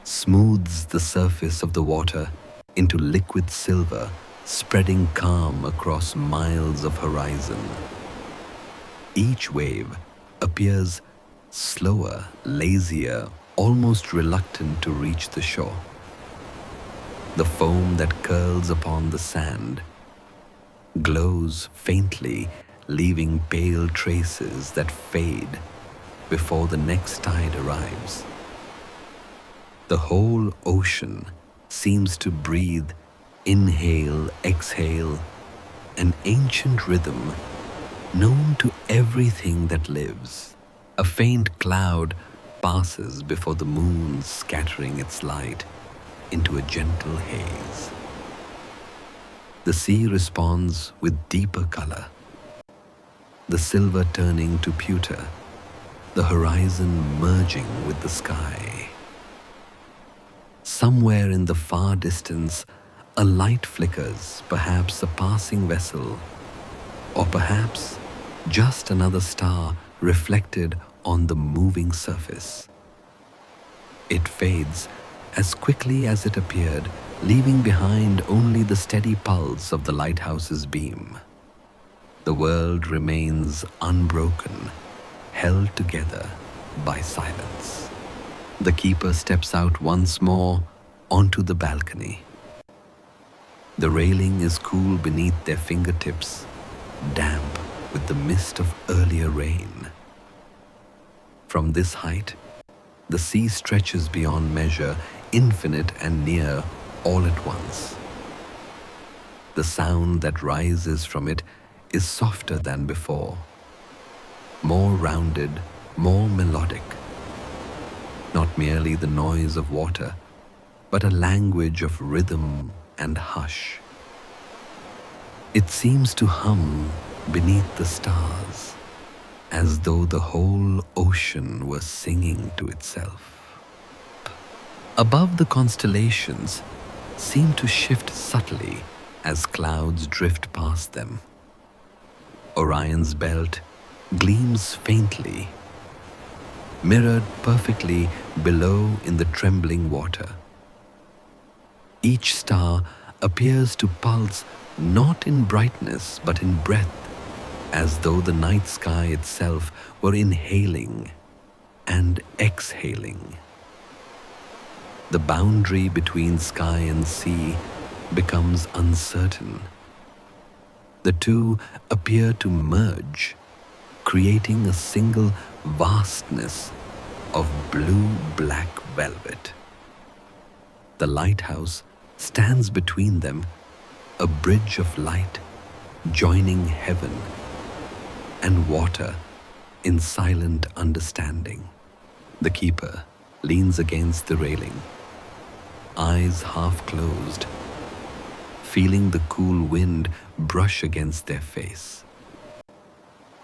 smooths the surface of the water into liquid silver, spreading calm across miles of horizon. Each wave appears slower, lazier, almost reluctant to reach the shore. The foam that curls upon the sand glows faintly, leaving pale traces that fade before the next tide arrives. The whole ocean seems to breathe inhale, exhale, an ancient rhythm known to everything that lives. A faint cloud passes before the moon, scattering its light into a gentle haze. The sea responds with deeper color, the silver turning to pewter, the horizon merging with the sky. Somewhere in the far distance, a light flickers, perhaps a passing vessel, or perhaps just another star reflected on the moving surface. It fades as quickly as it appeared, leaving behind only the steady pulse of the lighthouse's beam. The world remains unbroken, held together by silence. The keeper steps out once more onto the balcony. The railing is cool beneath their fingertips, damp with the mist of earlier rain. From this height, the sea stretches beyond measure, infinite and near all at once. The sound that rises from it is softer than before, more rounded, more melodic. Not merely the noise of water, but a language of rhythm and hush. It seems to hum beneath the stars, as though the whole ocean were singing to itself. Above, the constellations seem to shift subtly as clouds drift past them. Orion's belt gleams faintly, mirrored perfectly below in the trembling water. Each star appears to pulse not in brightness but in breath, as though the night sky itself were inhaling and exhaling. The boundary between sky and sea becomes uncertain. The two appear to merge, creating a single vastness of blue-black velvet. The lighthouse stands between them, a bridge of light joining heaven and water in silent understanding. The keeper leans against the railing, eyes half closed, feeling the cool wind brush against their face.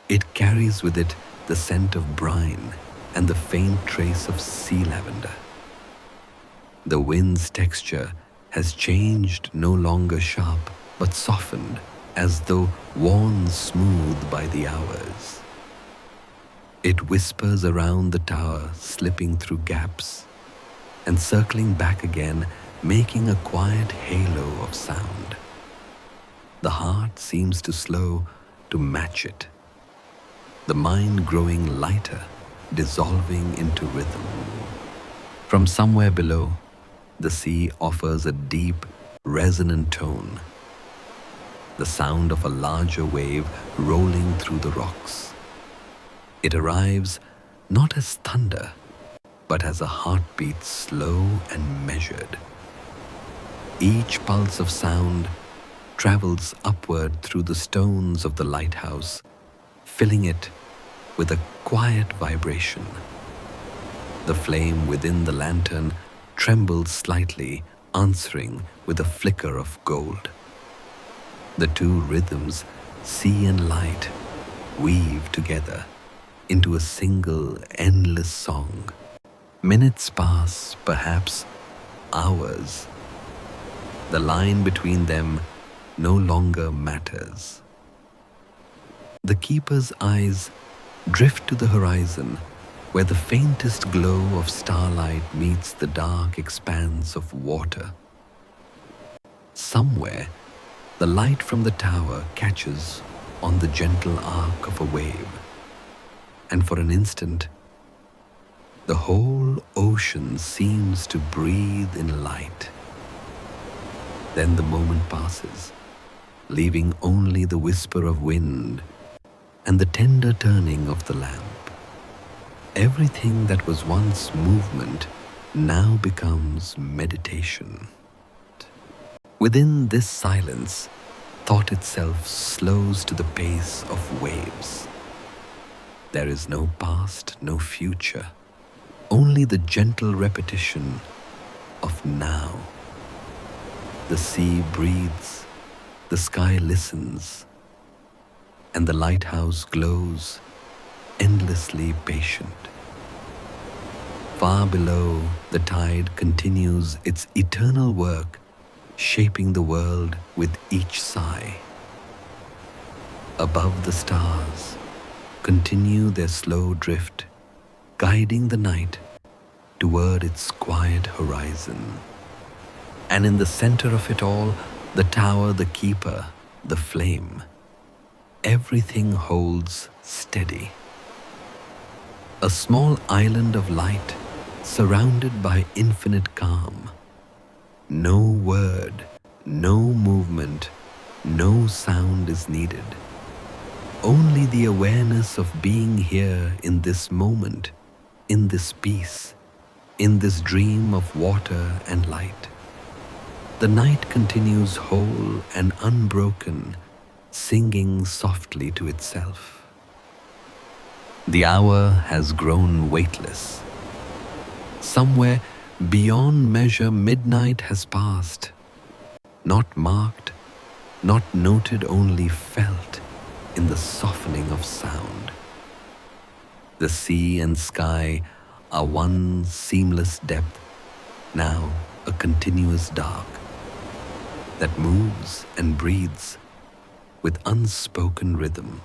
It carries with it the scent of brine and the faint trace of sea lavender. The wind's texture has changed, no longer sharp, but softened, as though worn smooth by the hours. It whispers around the tower, slipping through gaps and circling back again, making a quiet halo of sound. The heart seems to slow to match it, the mind growing lighter, dissolving into rhythm. From somewhere below, the sea offers a deep, resonant tone, the sound of a larger wave rolling through the rocks. It arrives not as thunder, but as a heartbeat, slow and measured. Each pulse of sound travels upward through the stones of the lighthouse, filling it with a quiet vibration. The flame within the lantern trembles slightly, answering with a flicker of gold. The two rhythms, sea and light, weave together into a single endless song. Minutes pass, perhaps hours. The line between them no longer matters. The keeper's eyes drift to the horizon, where the faintest glow of starlight meets the dark expanse of water. Somewhere, the light from the tower catches on the gentle arc of a wave, and for an instant, the whole ocean seems to breathe in light. Then the moment passes, leaving only the whisper of wind and the tender turning of the lamp. Everything that was once movement now becomes meditation. Within this silence, thought itself slows to the pace of waves. There is no past, no future, only the gentle repetition of now. The sea breathes, the sky listens, and the lighthouse glows, endlessly patient. Far below, the tide continues its eternal work, shaping the world with each sigh. Above, the stars continue their slow drift, guiding the night toward its quiet horizon. And in the center of it all, the tower, the keeper, the flame, everything holds steady. A small island of light surrounded by infinite calm. No word, no movement, no sound is needed. Only the awareness of being here in this moment, in this peace, in this dream of water and light. The night continues whole and unbroken, singing softly to itself. The hour has grown weightless. Somewhere beyond measure, midnight has passed, not marked, not noted, only felt in the softening of sound. The sea and sky are one seamless depth, now a continuous dark that moves and breathes with unspoken rhythm.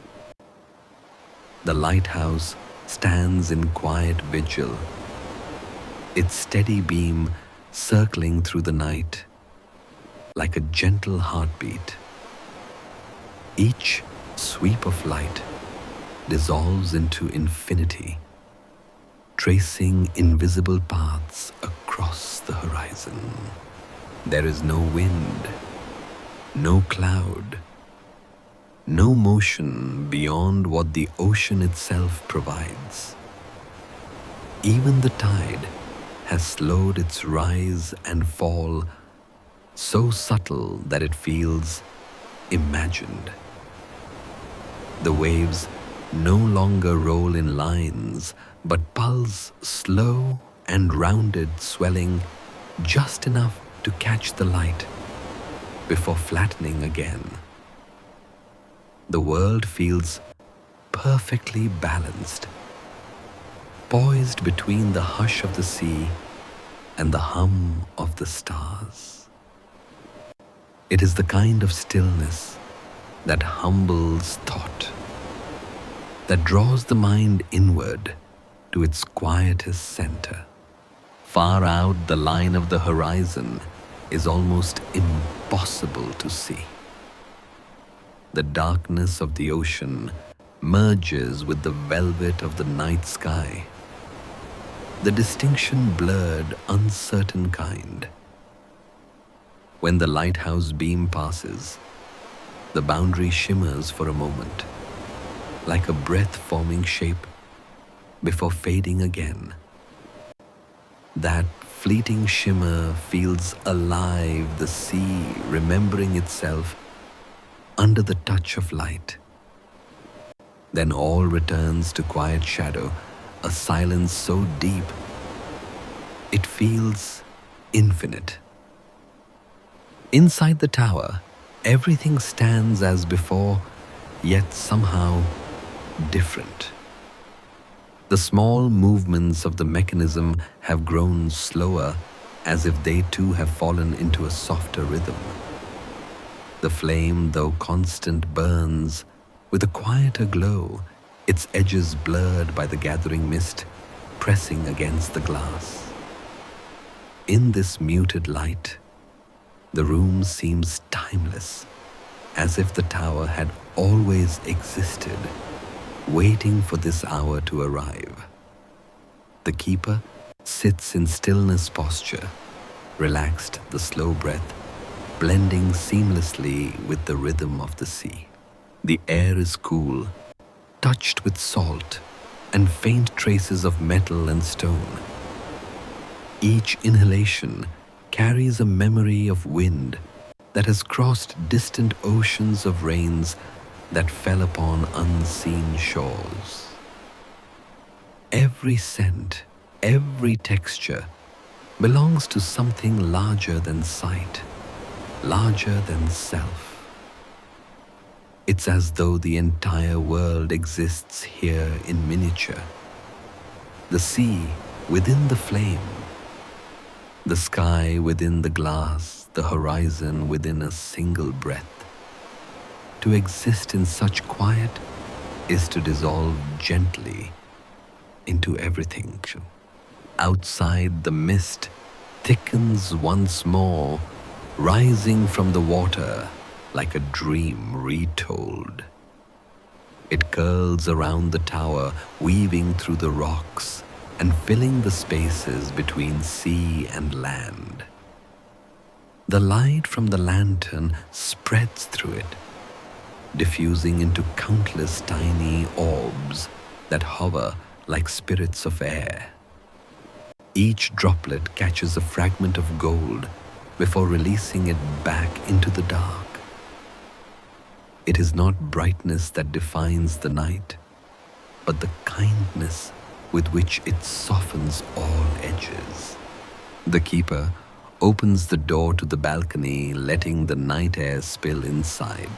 The lighthouse stands in quiet vigil, its steady beam circling through the night like a gentle heartbeat. Each sweep of light dissolves into infinity, tracing invisible paths across the horizon. There is no wind, no cloud, no motion beyond what the ocean itself provides. Even the tide has slowed its rise and fall, so subtle that it feels imagined. The waves no longer roll in lines, but pulse slow and rounded, swelling just enough to catch the light before flattening again. The world feels perfectly balanced, poised between the hush of the sea and the hum of the stars. It is the kind of stillness that humbles thought, that draws the mind inward to its quietest center. Far out, the line of the horizon is almost impossible to see. The darkness of the ocean merges with the velvet of the night sky, the distinction blurred, uncertain kind. When the lighthouse beam passes, the boundary shimmers for a moment, like a breath-forming shape before fading again. That fleeting shimmer feels alive, the sea remembering itself under the touch of light. Then all returns to quiet shadow, a silence so deep it feels infinite. Inside the tower, everything stands as before, yet somehow different. The small movements of the mechanism have grown slower, as if they too have fallen into a softer rhythm. The flame, though constant, burns with a quieter glow, its edges blurred by the gathering mist pressing against the glass. In this muted light, the room seems timeless, as if the tower had always existed, waiting for this hour to arrive. The keeper sits in stillness posture, relaxed, the slow breath blending seamlessly with the rhythm of the sea. The air is cool, touched with salt and faint traces of metal and stone. Each inhalation carries a memory of wind that has crossed distant oceans, of rains that fell upon unseen shores. Every scent, every texture belongs to something larger than sight, larger than self. It's as though the entire world exists here in miniature. The sea within the flame, the sky within the glass, the horizon within a single breath. To exist in such quiet is to dissolve gently into everything. Outside, the mist thickens once more, rising from the water like a dream retold. It curls around the tower, weaving through the rocks and filling the spaces between sea and land. The light from the lantern spreads through it, diffusing into countless tiny orbs that hover like spirits of air. Each droplet catches a fragment of gold before releasing it back into the dark. It is not brightness that defines the night, but the kindness with which it softens all edges. edges. The keeper opens the door to the balcony, letting the night air spill inside.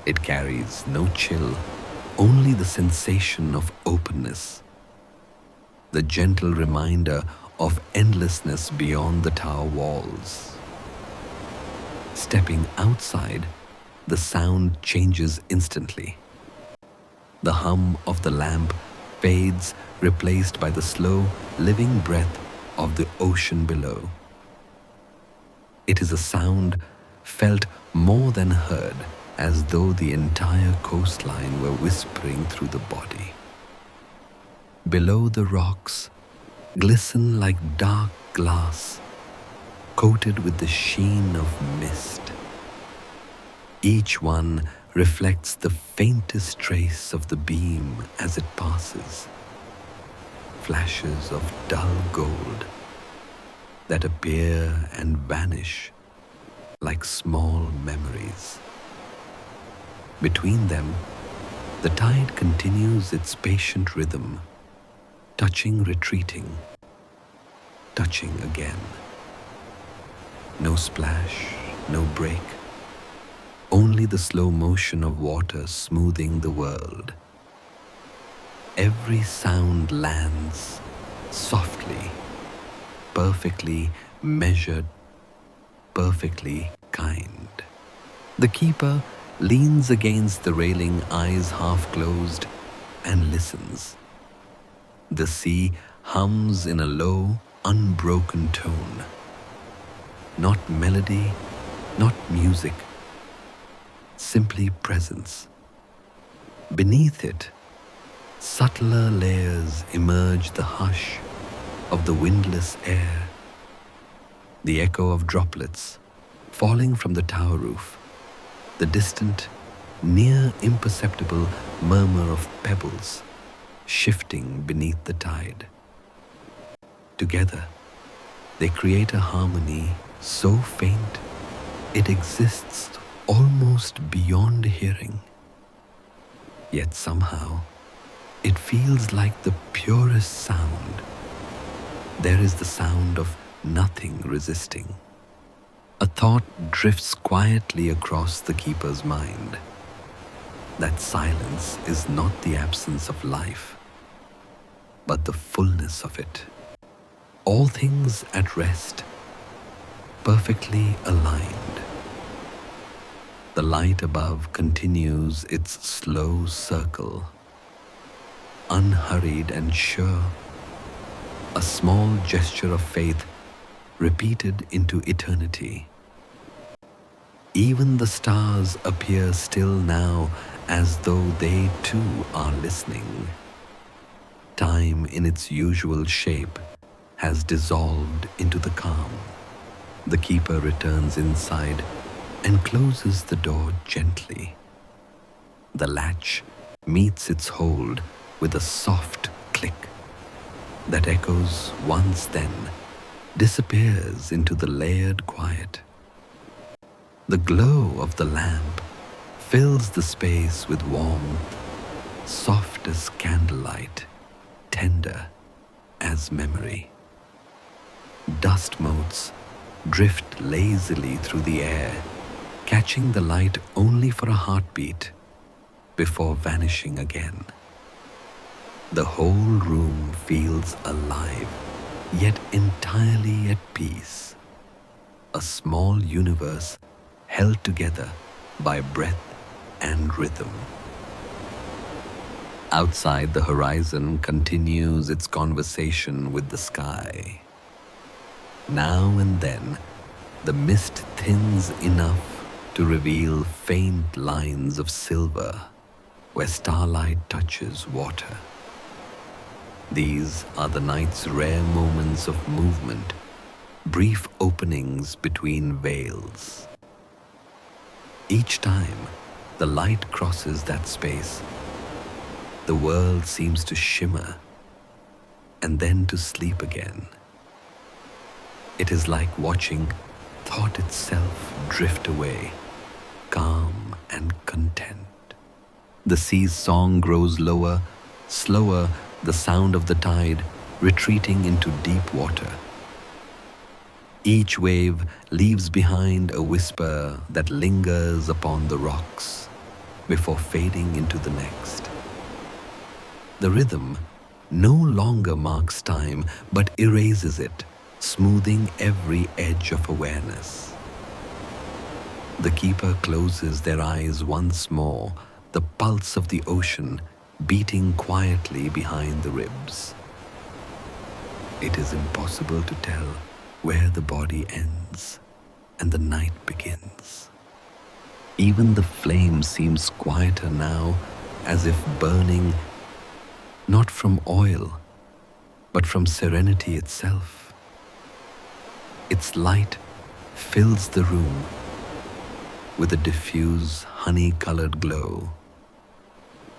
It carries no chill, only the sensation of openness, the gentle reminder of endlessness beyond the tower walls. Stepping outside, the sound changes instantly. The hum of the lamp fades, replaced by the slow, living breath of the ocean below. It is a sound felt more than heard, as though the entire coastline were whispering through the body. Below, the rocks glisten like dark glass, coated with the sheen of mist. Each one reflects the faintest trace of the beam as it passes, flashes of dull gold that appear and vanish like small memories. Between them, the tide continues its patient rhythm, touching, retreating, touching again. No splash, no break, only the slow motion of water smoothing the world. Every sound lands softly, perfectly measured, perfectly kind. The keeper leans against the railing, eyes half closed, and listens. The sea hums in a low, unbroken tone. Not melody, not music, simply presence. Beneath it, subtler layers emerge, the hush of the windless air, the echo of droplets falling from the tower roof, the distant, near imperceptible murmur of pebbles shifting beneath the tide. Together, they create a harmony so faint it exists almost beyond hearing. Yet somehow, it feels like the purest sound. There is the sound of nothing resisting. A thought drifts quietly across the keeper's mind. That silence is not the absence of life, but the fullness of it. All things at rest, perfectly aligned. The light above continues its slow circle, unhurried and sure, a small gesture of faith repeated into eternity. Even the stars appear still now, as though they too are listening. Time in its usual shape has dissolved into the calm. The keeper returns inside and closes the door gently. The latch meets its hold with a soft click that echoes once, then disappears into the layered quiet. The glow of the lamp fills the space with warmth, soft as candlelight, tender as memory. Dust motes drift lazily through the air, catching the light only for a heartbeat before vanishing again. The whole room feels alive, yet entirely at peace. A small universe held together by breath and rhythm. Outside, the horizon continues its conversation with the sky. Now and then, the mist thins enough to reveal faint lines of silver where starlight touches water. These are the night's rare moments of movement, brief openings between veils. Each time the light crosses that space, the world seems to shimmer and then to sleep again. It is like watching thought itself drift away, calm and content. The sea's song grows lower, slower, the sound of the tide retreating into deep water. Each wave leaves behind a whisper that lingers upon the rocks before fading into the next. The rhythm no longer marks time but erases it, smoothing every edge of awareness. The keeper closes their eyes once more, the pulse of the ocean beating quietly behind the ribs. It is impossible to tell where the body ends and the night begins. Even the flame seems quieter now, as if burning not from oil, but from serenity itself. Its light fills the room with a diffuse, honey-colored glow,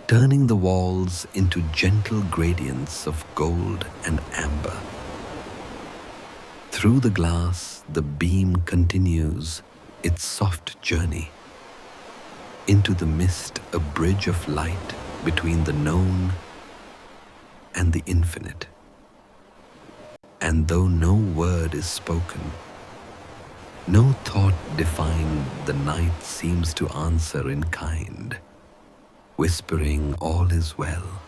turning the walls into gentle gradients of gold and amber. Through the glass, the beam continues its soft journey. Into the mist, a bridge of light between the known and the infinite. And though no word is spoken, no thought defined, the night seems to answer in kind, whispering all is well.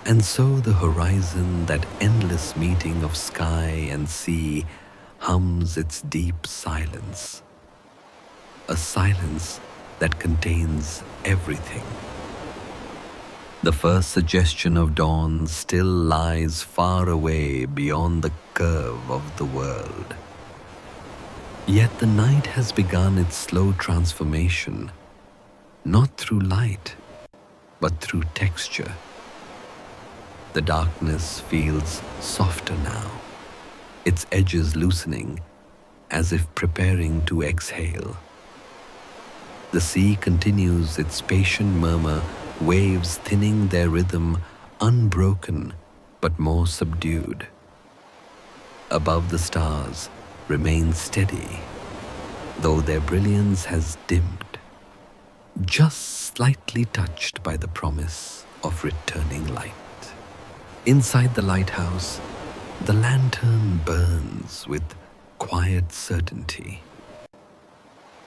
And so the horizon, that endless meeting of sky and sea, hums its deep silence, a silence that contains everything. The first suggestion of dawn still lies far away beyond the curve of the world. Yet the night has begun its slow transformation, not through light, but through texture. The darkness feels softer now, its edges loosening, as if preparing to exhale. The sea continues its patient murmur, waves thinning their rhythm, unbroken but more subdued. Above, the stars remain steady, though their brilliance has dimmed, just slightly touched by the promise of returning light. Inside the lighthouse, the lantern burns with quiet certainty.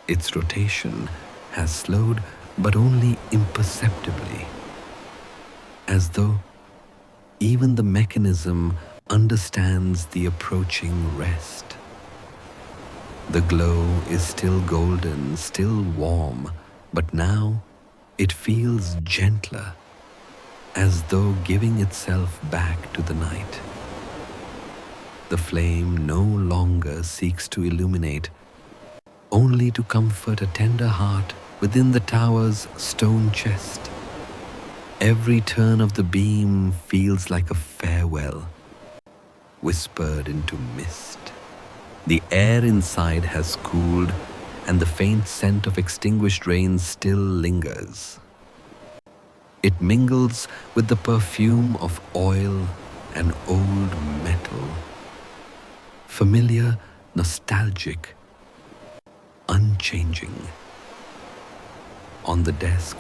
Its rotation has slowed, but only imperceptibly, as though even the mechanism understands the approaching rest. The glow is still golden, still warm, but now it feels gentler, as though giving itself back to the night. The flame no longer seeks to illuminate, only to comfort a tender heart within the tower's stone chest. Every turn of the beam feels like a farewell, whispered into mist. The air inside has cooled, and the faint scent of extinguished rain still lingers. It mingles with the perfume of oil and old metal, familiar, nostalgic, unchanging. On the desk,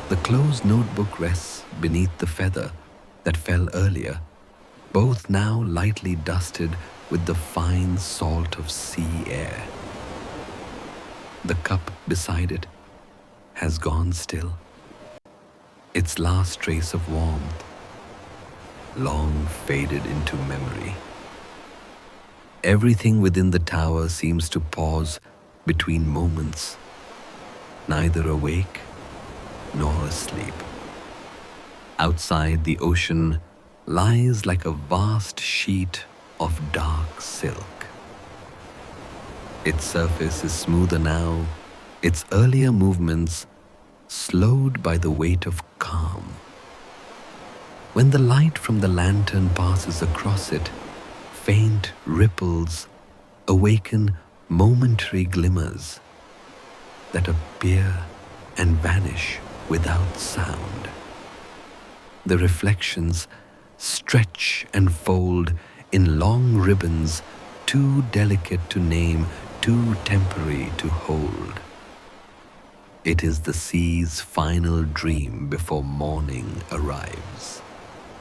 the closed notebook rests beneath the feather that fell earlier, both now lightly dusted with the fine salt of sea air. The cup beside it has gone still, its last trace of warmth long faded into memory. Everything within the tower seems to pause between moments, neither awake nor asleep. Outside, the ocean lies like a vast sheet of dark silk. Its surface is smoother now, its earlier movements slowed by the weight of calm. When the light from the lantern passes across it, faint ripples awaken momentary glimmers that appear and vanish without sound. The reflections stretch and fold in long ribbons, too delicate to name, too temporary to hold. It is the sea's final dream before morning arrives.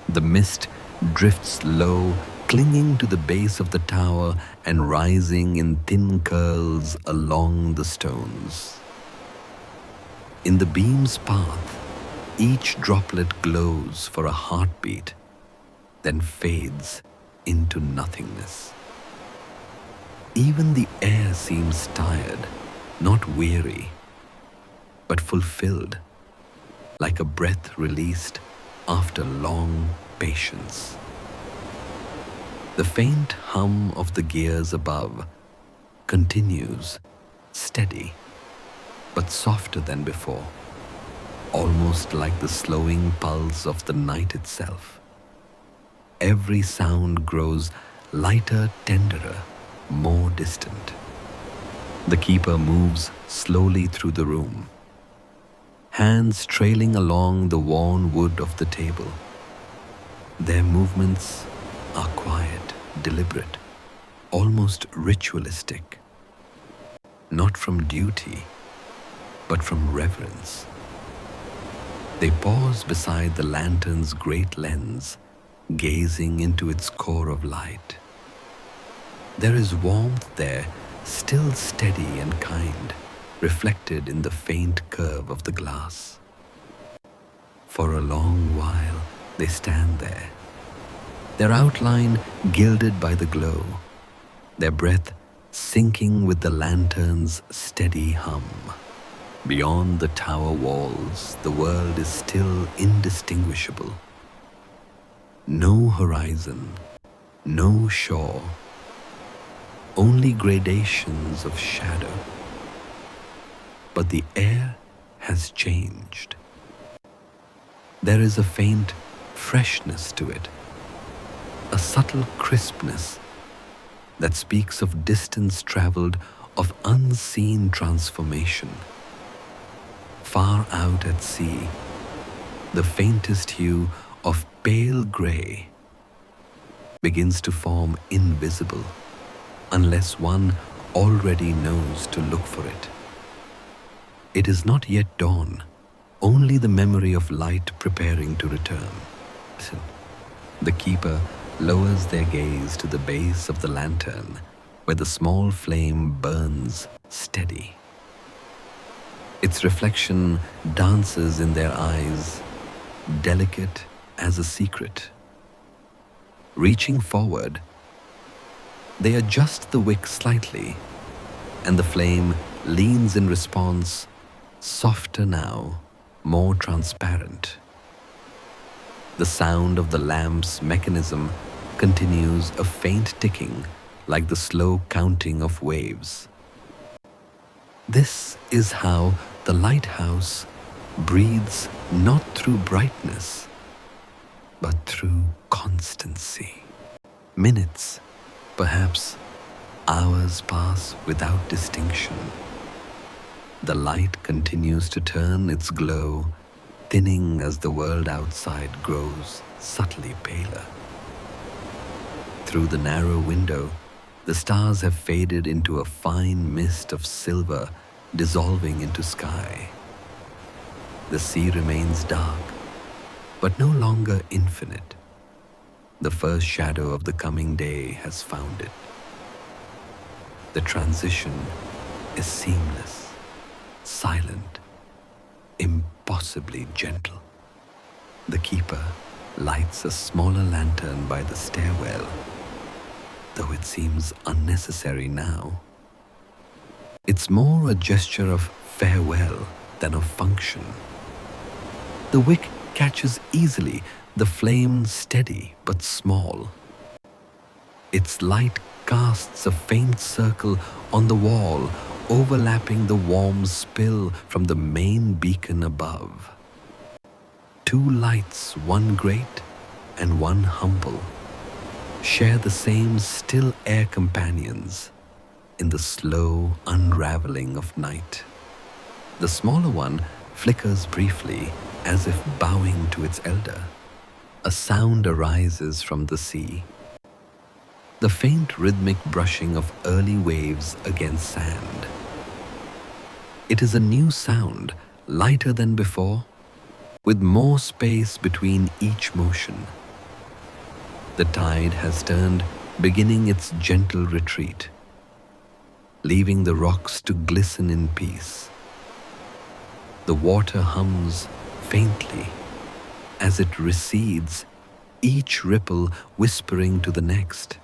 The mist drifts low, clinging to the base of the tower and rising in thin curls along the stones. In the beam's path, each droplet glows for a heartbeat, then fades into nothingness. Even the air seems tired, not weary, but fulfilled, like a breath released after long patience. The faint hum of the gears above continues, steady, but softer than before, almost like the slowing pulse of the night itself. Every sound grows lighter, tenderer, more distant. The keeper moves slowly through the room, hands trailing along the worn wood of the table. Their movements are quiet, deliberate, almost ritualistic, not from duty, but from reverence. They pause beside the lantern's great lens, gazing into its core of light. There is warmth there, still steady and kind, reflected in the faint curve of the glass. For a long while, they stand there, their outline gilded by the glow, their breath sinking with the lantern's steady hum. Beyond the tower walls, the world is still indistinguishable. No horizon, no shore, only gradations of shadow. But the air has changed. There is a faint freshness to it, a subtle crispness that speaks of distance traveled, of unseen transformation. Far out at sea, the faintest hue of pale gray begins to form invisible unless one already knows to look for it. It is not yet dawn, only the memory of light preparing to return. The keeper lowers their gaze to the base of the lantern, where the small flame burns steady. Its reflection dances in their eyes, delicate as a secret. Reaching forward, they adjust the wick slightly, and the flame leans in response, softer now, more transparent. The sound of the lamp's mechanism continues, a faint ticking, like the slow counting of waves. This is how the lighthouse breathes not through brightness, but through constancy. Minutes, perhaps hours pass without distinction. The light continues to turn its glow, thinning as the world outside grows subtly paler. Through the narrow window, the stars have faded into a fine mist of silver, dissolving into sky. The sea remains dark, but no longer infinite. The first shadow of the coming day has found it. The transition is seamless, silent, impossibly gentle. The keeper lights a smaller lantern by the stairwell, though it seems unnecessary now. It's more a gesture of farewell than of function. The wick catches easily, the flame steady but small. Its light casts a faint circle on the wall, overlapping the warm spill from the main beacon above. Two lights, one great and one humble, share the same still air companions in the slow unraveling of night. The smaller one flickers briefly, as if bowing to its elder. A sound arises from the sea, the faint rhythmic brushing of early waves against sand. It is a new sound, lighter than before, with more space between each motion. The tide has turned, beginning its gentle retreat, leaving the rocks to glisten in peace. The water hums faintly as it recedes, each ripple whispering to the next.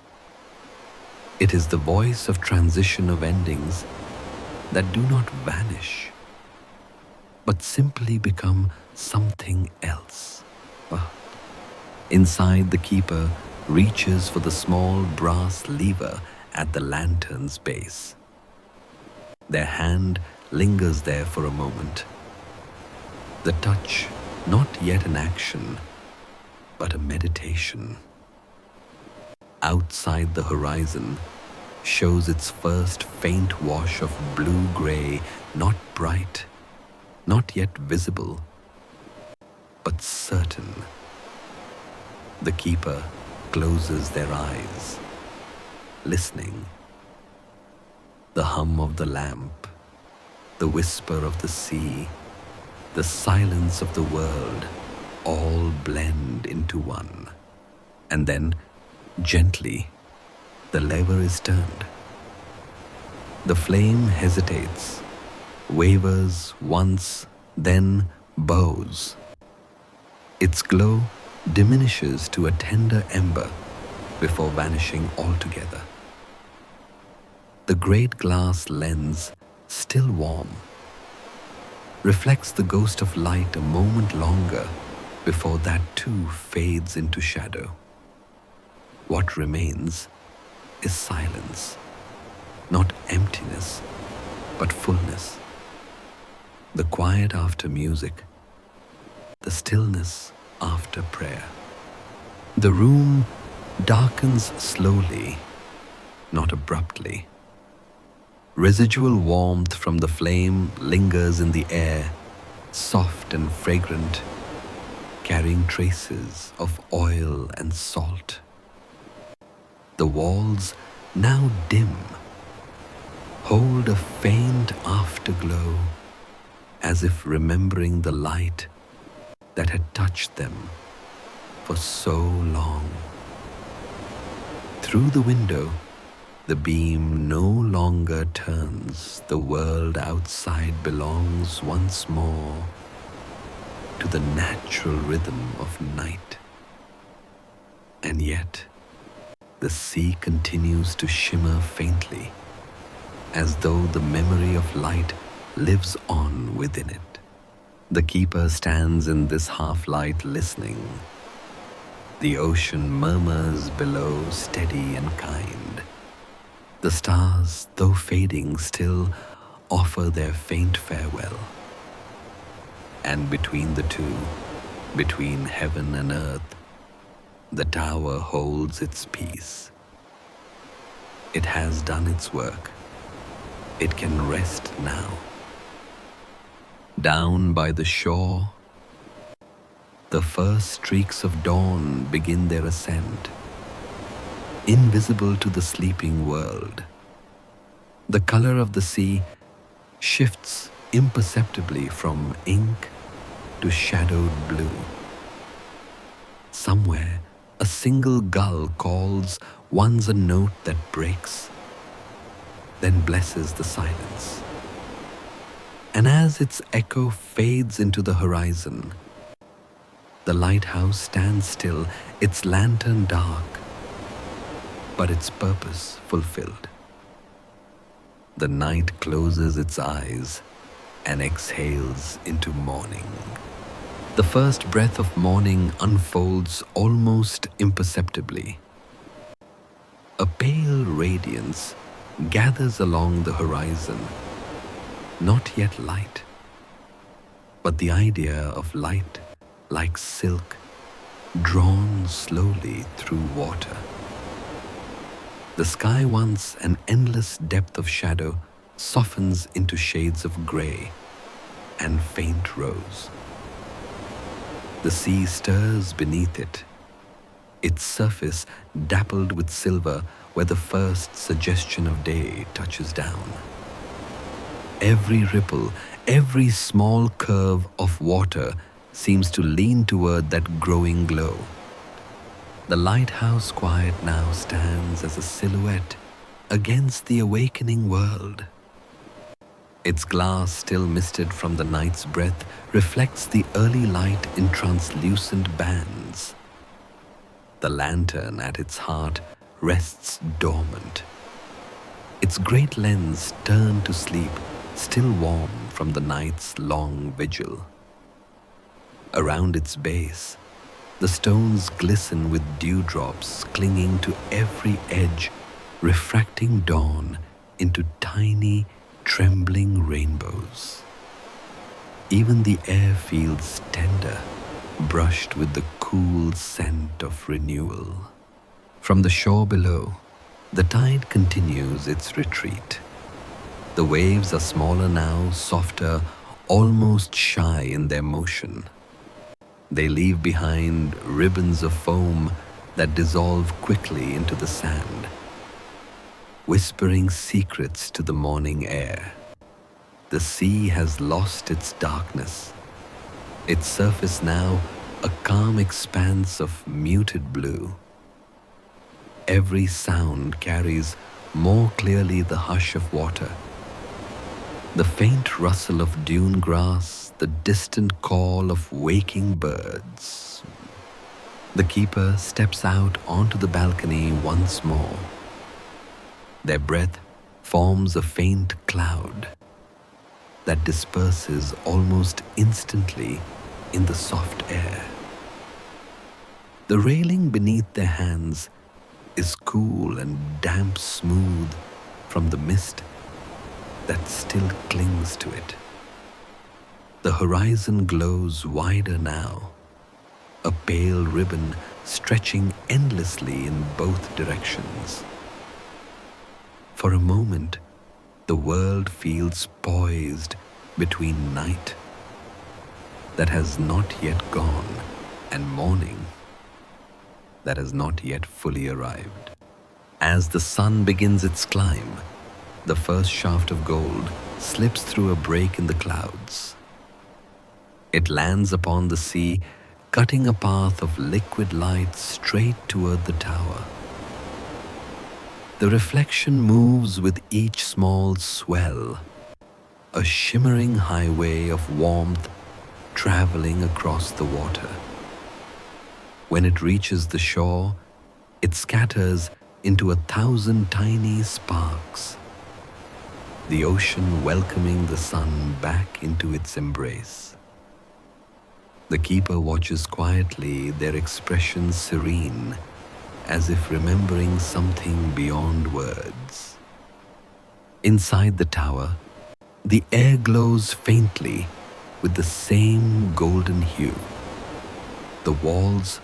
It is the voice of transition, of endings that do not vanish, but simply become something else. Inside, the keeper reaches for the small brass lever at the lantern's base. Their hand lingers there for a moment. The touch, not yet an action, but a meditation. Outside, the horizon shows its first faint wash of blue-gray, not bright, not yet visible, but certain. The keeper closes their eyes, listening. The hum of the lamp, the whisper of the sea, the silence of the world all blend into one. And then, gently, the lever is turned. The flame hesitates, wavers once, then bows. Its glow diminishes to a tender ember before vanishing altogether. The great glass lens, still warm, reflects the ghost of light a moment longer before that too fades into shadow. What remains is silence, not emptiness, but fullness. The quiet after music, the stillness after prayer. The room darkens slowly, not abruptly. Residual warmth from the flame lingers in the air, soft and fragrant, carrying traces of oil and salt. The walls, now dim, hold a faint afterglow, as if remembering the light that had touched them for so long. Through the window, the beam no longer turns. The world outside belongs once more to the natural rhythm of night. And yet, the sea continues to shimmer faintly, as though the memory of light lives on within it. The keeper stands in this half-light listening. The ocean murmurs below, steady and kind. The stars, though fading, still offer their faint farewell. And between the two, between heaven and earth, the tower holds its peace. It has done its work. It can rest now. Down by the shore, the first streaks of dawn begin their ascent, invisible to the sleeping world. The color of the sea shifts imperceptibly from ink to shadowed blue. Somewhere, a single gull calls once a note that breaks, then blesses the silence. And as its echo fades into the horizon, the lighthouse stands still, its lantern dark, but its purpose fulfilled. The night closes its eyes and exhales into morning. The first breath of morning unfolds almost imperceptibly. A pale radiance gathers along the horizon, not yet light, but the idea of light like silk drawn slowly through water. The sky, once an endless depth of shadow, softens into shades of gray and faint rose. The sea stirs beneath it, its surface dappled with silver where the first suggestion of day touches down. Every ripple, every small curve of water seems to lean toward that growing glow. The lighthouse quiet now stands as a silhouette against the awakening world. Its glass, still misted from the night's breath, reflects the early light in translucent bands. The lantern at its heart rests dormant, its great lens turned to sleep, still warm from the night's long vigil. Around its base, the stones glisten with dewdrops clinging to every edge, refracting dawn into tiny, trembling rainbows. Even the air feels tender, brushed with the cool scent of renewal. From the shore below, the tide continues its retreat. The waves are smaller now, softer, almost shy in their motion. They leave behind ribbons of foam that dissolve quickly into the sand, whispering secrets to the morning air. The sea has lost its darkness, its surface now a calm expanse of muted blue. Every sound carries more clearly the hush of water, the faint rustle of dune grass, the distant call of waking birds. The keeper steps out onto the balcony once more. Their breath forms a faint cloud that disperses almost instantly in the soft air. The railing beneath their hands is cool and damp smooth from the mist that still clings to it. The horizon glows wider now, a pale ribbon stretching endlessly in both directions. For a moment, the world feels poised between night that has not yet gone and morning that has not yet fully arrived. As the sun begins its climb, the first shaft of gold slips through a break in the clouds. It lands upon the sea, cutting a path of liquid light straight toward the tower. The reflection moves with each small swell, a shimmering highway of warmth traveling across the water. When it reaches the shore, it scatters into 1,000 tiny sparks, the ocean welcoming the sun back into its embrace. The keeper watches quietly, their expressions serene, as if remembering something beyond words. Inside the tower, the air glows faintly with the same golden hue. The walls,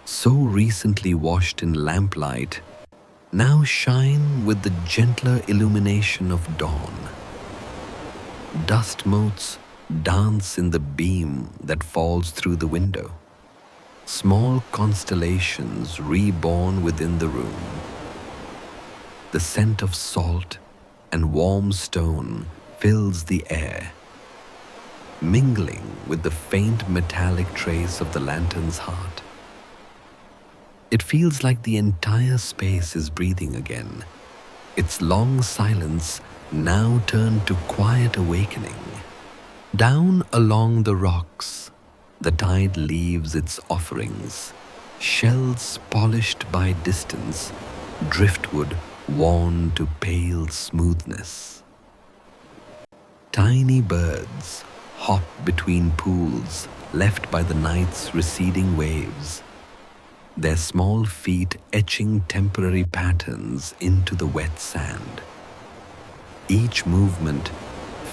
so recently washed in lamplight, now shine with the gentler illumination of dawn. Dust motes dance in the beam that falls through the window, small constellations reborn within the room. The scent of salt and warm stone fills the air, mingling with the faint metallic trace of the lantern's heart. It feels like the entire space is breathing again, its long silence now turned to quiet awakening. Down along the rocks, the tide leaves its offerings, shells polished by distance, driftwood worn to pale smoothness. Tiny birds hop between pools left by the night's receding waves, their small feet etching temporary patterns into the wet sand. Each movement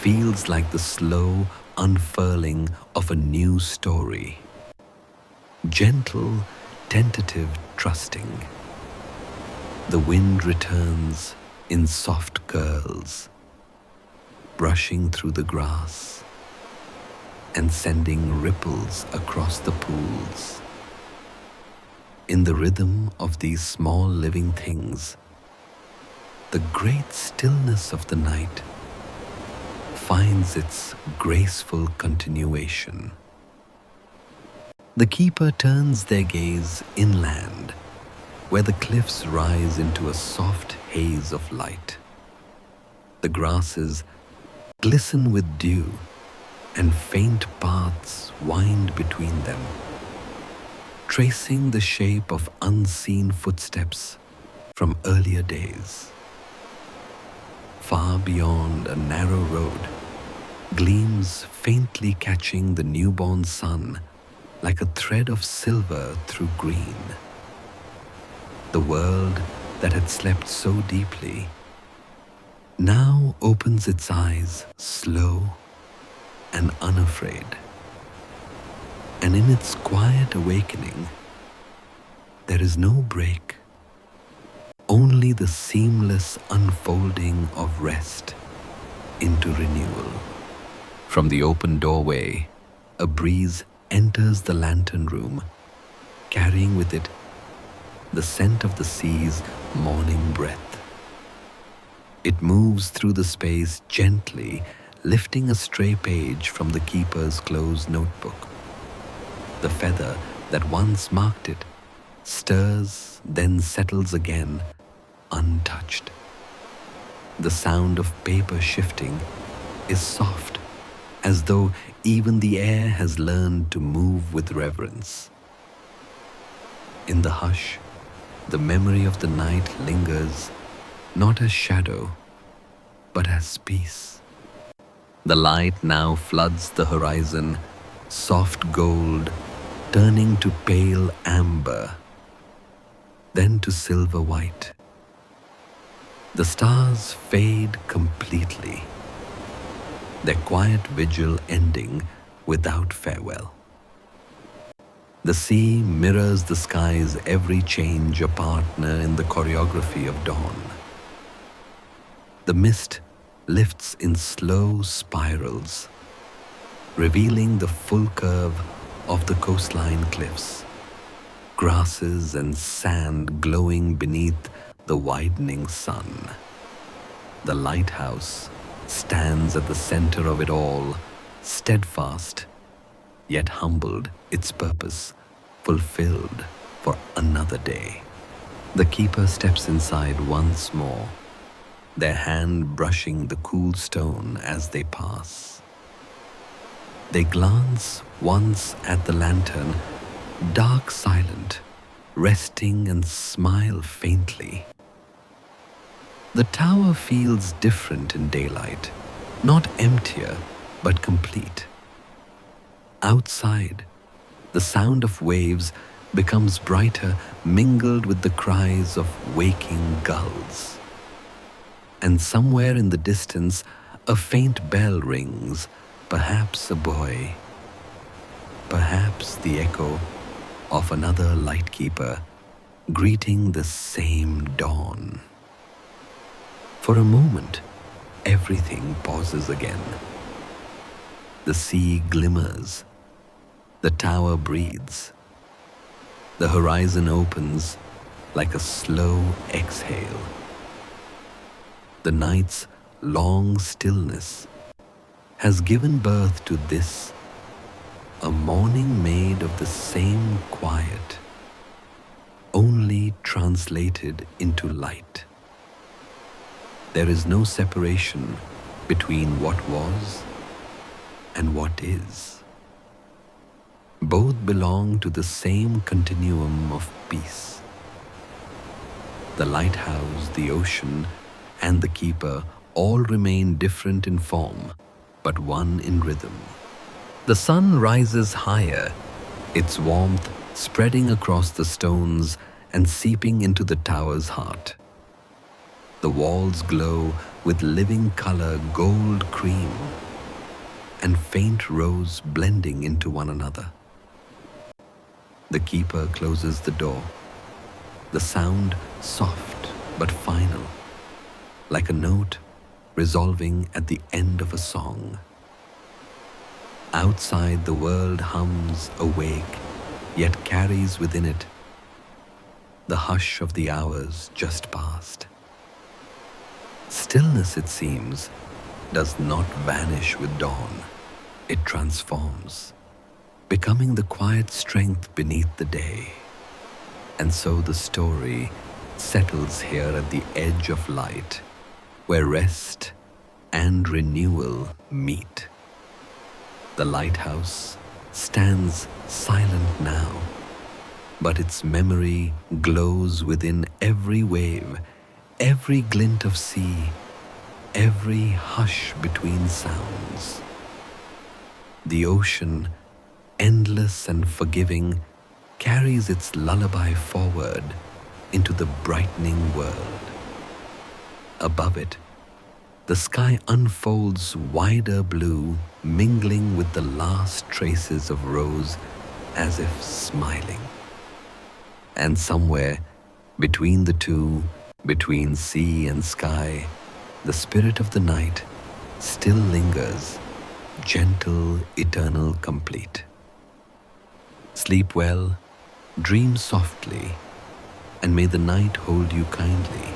feels like the slow unfurling of a new story. Gentle, tentative, trusting. The wind returns in soft curls, brushing through the grass and sending ripples across the pools. In the rhythm of these small living things, the great stillness of the night finds its graceful continuation. The keeper turns their gaze inland, where the cliffs rise into a soft haze of light. The grasses glisten with dew, and faint paths wind between them, tracing the shape of unseen footsteps from earlier days. Far beyond, a narrow road gleams faintly, catching the newborn sun like a thread of silver through green. The world that had slept so deeply now opens its eyes, slow and unafraid. And in its quiet awakening, there is no break, only the seamless unfolding of rest into renewal. From the open doorway, a breeze enters the lantern room, carrying with it the scent of the sea's morning breath. It moves through the space gently, lifting a stray page from the keeper's closed notebook. The feather that once marked it stirs, then settles again, untouched. The sound of paper shifting is soft, as though even the air has learned to move with reverence. In the hush, the memory of the night lingers, not as shadow, but as peace. The light now floods the horizon, soft gold, turning to pale amber, then to silver white. The stars fade completely, their quiet vigil ending without farewell. The sea mirrors the sky's every change, a partner in the choreography of dawn. The mist lifts in slow spirals, revealing the full curve of the coastline cliffs, grasses and sand glowing beneath the widening sun. The lighthouse stands at the center of it all, steadfast, yet humbled, its purpose fulfilled for another day. The keeper steps inside once more, their hand brushing the cool stone as they pass. They glance once at the lantern, dark silent, resting, and smile faintly. The tower feels different in daylight, not emptier, but complete. Outside, the sound of waves becomes brighter, mingled with the cries of waking gulls. And somewhere in the distance, a faint bell rings, perhaps a boy, perhaps the echo of another lightkeeper greeting the same dawn. For a moment, everything pauses again. The sea glimmers, the tower breathes, the horizon opens like a slow exhale. The night's long stillness has given birth to this, a morning made of the same quiet, only translated into light. There is no separation between what was and what is. Both belong to the same continuum of peace. The lighthouse, the ocean, and the keeper all remain different in form, but one in rhythm. The sun rises higher, its warmth spreading across the stones and seeping into the tower's heart. The walls glow with living color, gold cream, and faint rose blending into one another. The keeper closes the door, the sound soft but final, like a note resolving at the end of a song. Outside, the world hums awake, yet carries within it the hush of the hours just past. Stillness, it seems, does not vanish with dawn. It transforms, becoming the quiet strength beneath the day. And so the story settles here at the edge of light, where rest and renewal meet. The lighthouse stands silent now, but its memory glows within every wave, every glint of sea, every hush between sounds. The ocean, endless and forgiving, carries its lullaby forward into the brightening world. Above it, the sky unfolds wider blue, mingling with the last traces of rose as if smiling. And somewhere between the two, between sea and sky, the spirit of the night still lingers, gentle, eternal, complete. Sleep well, dream softly, and may the night hold you kindly.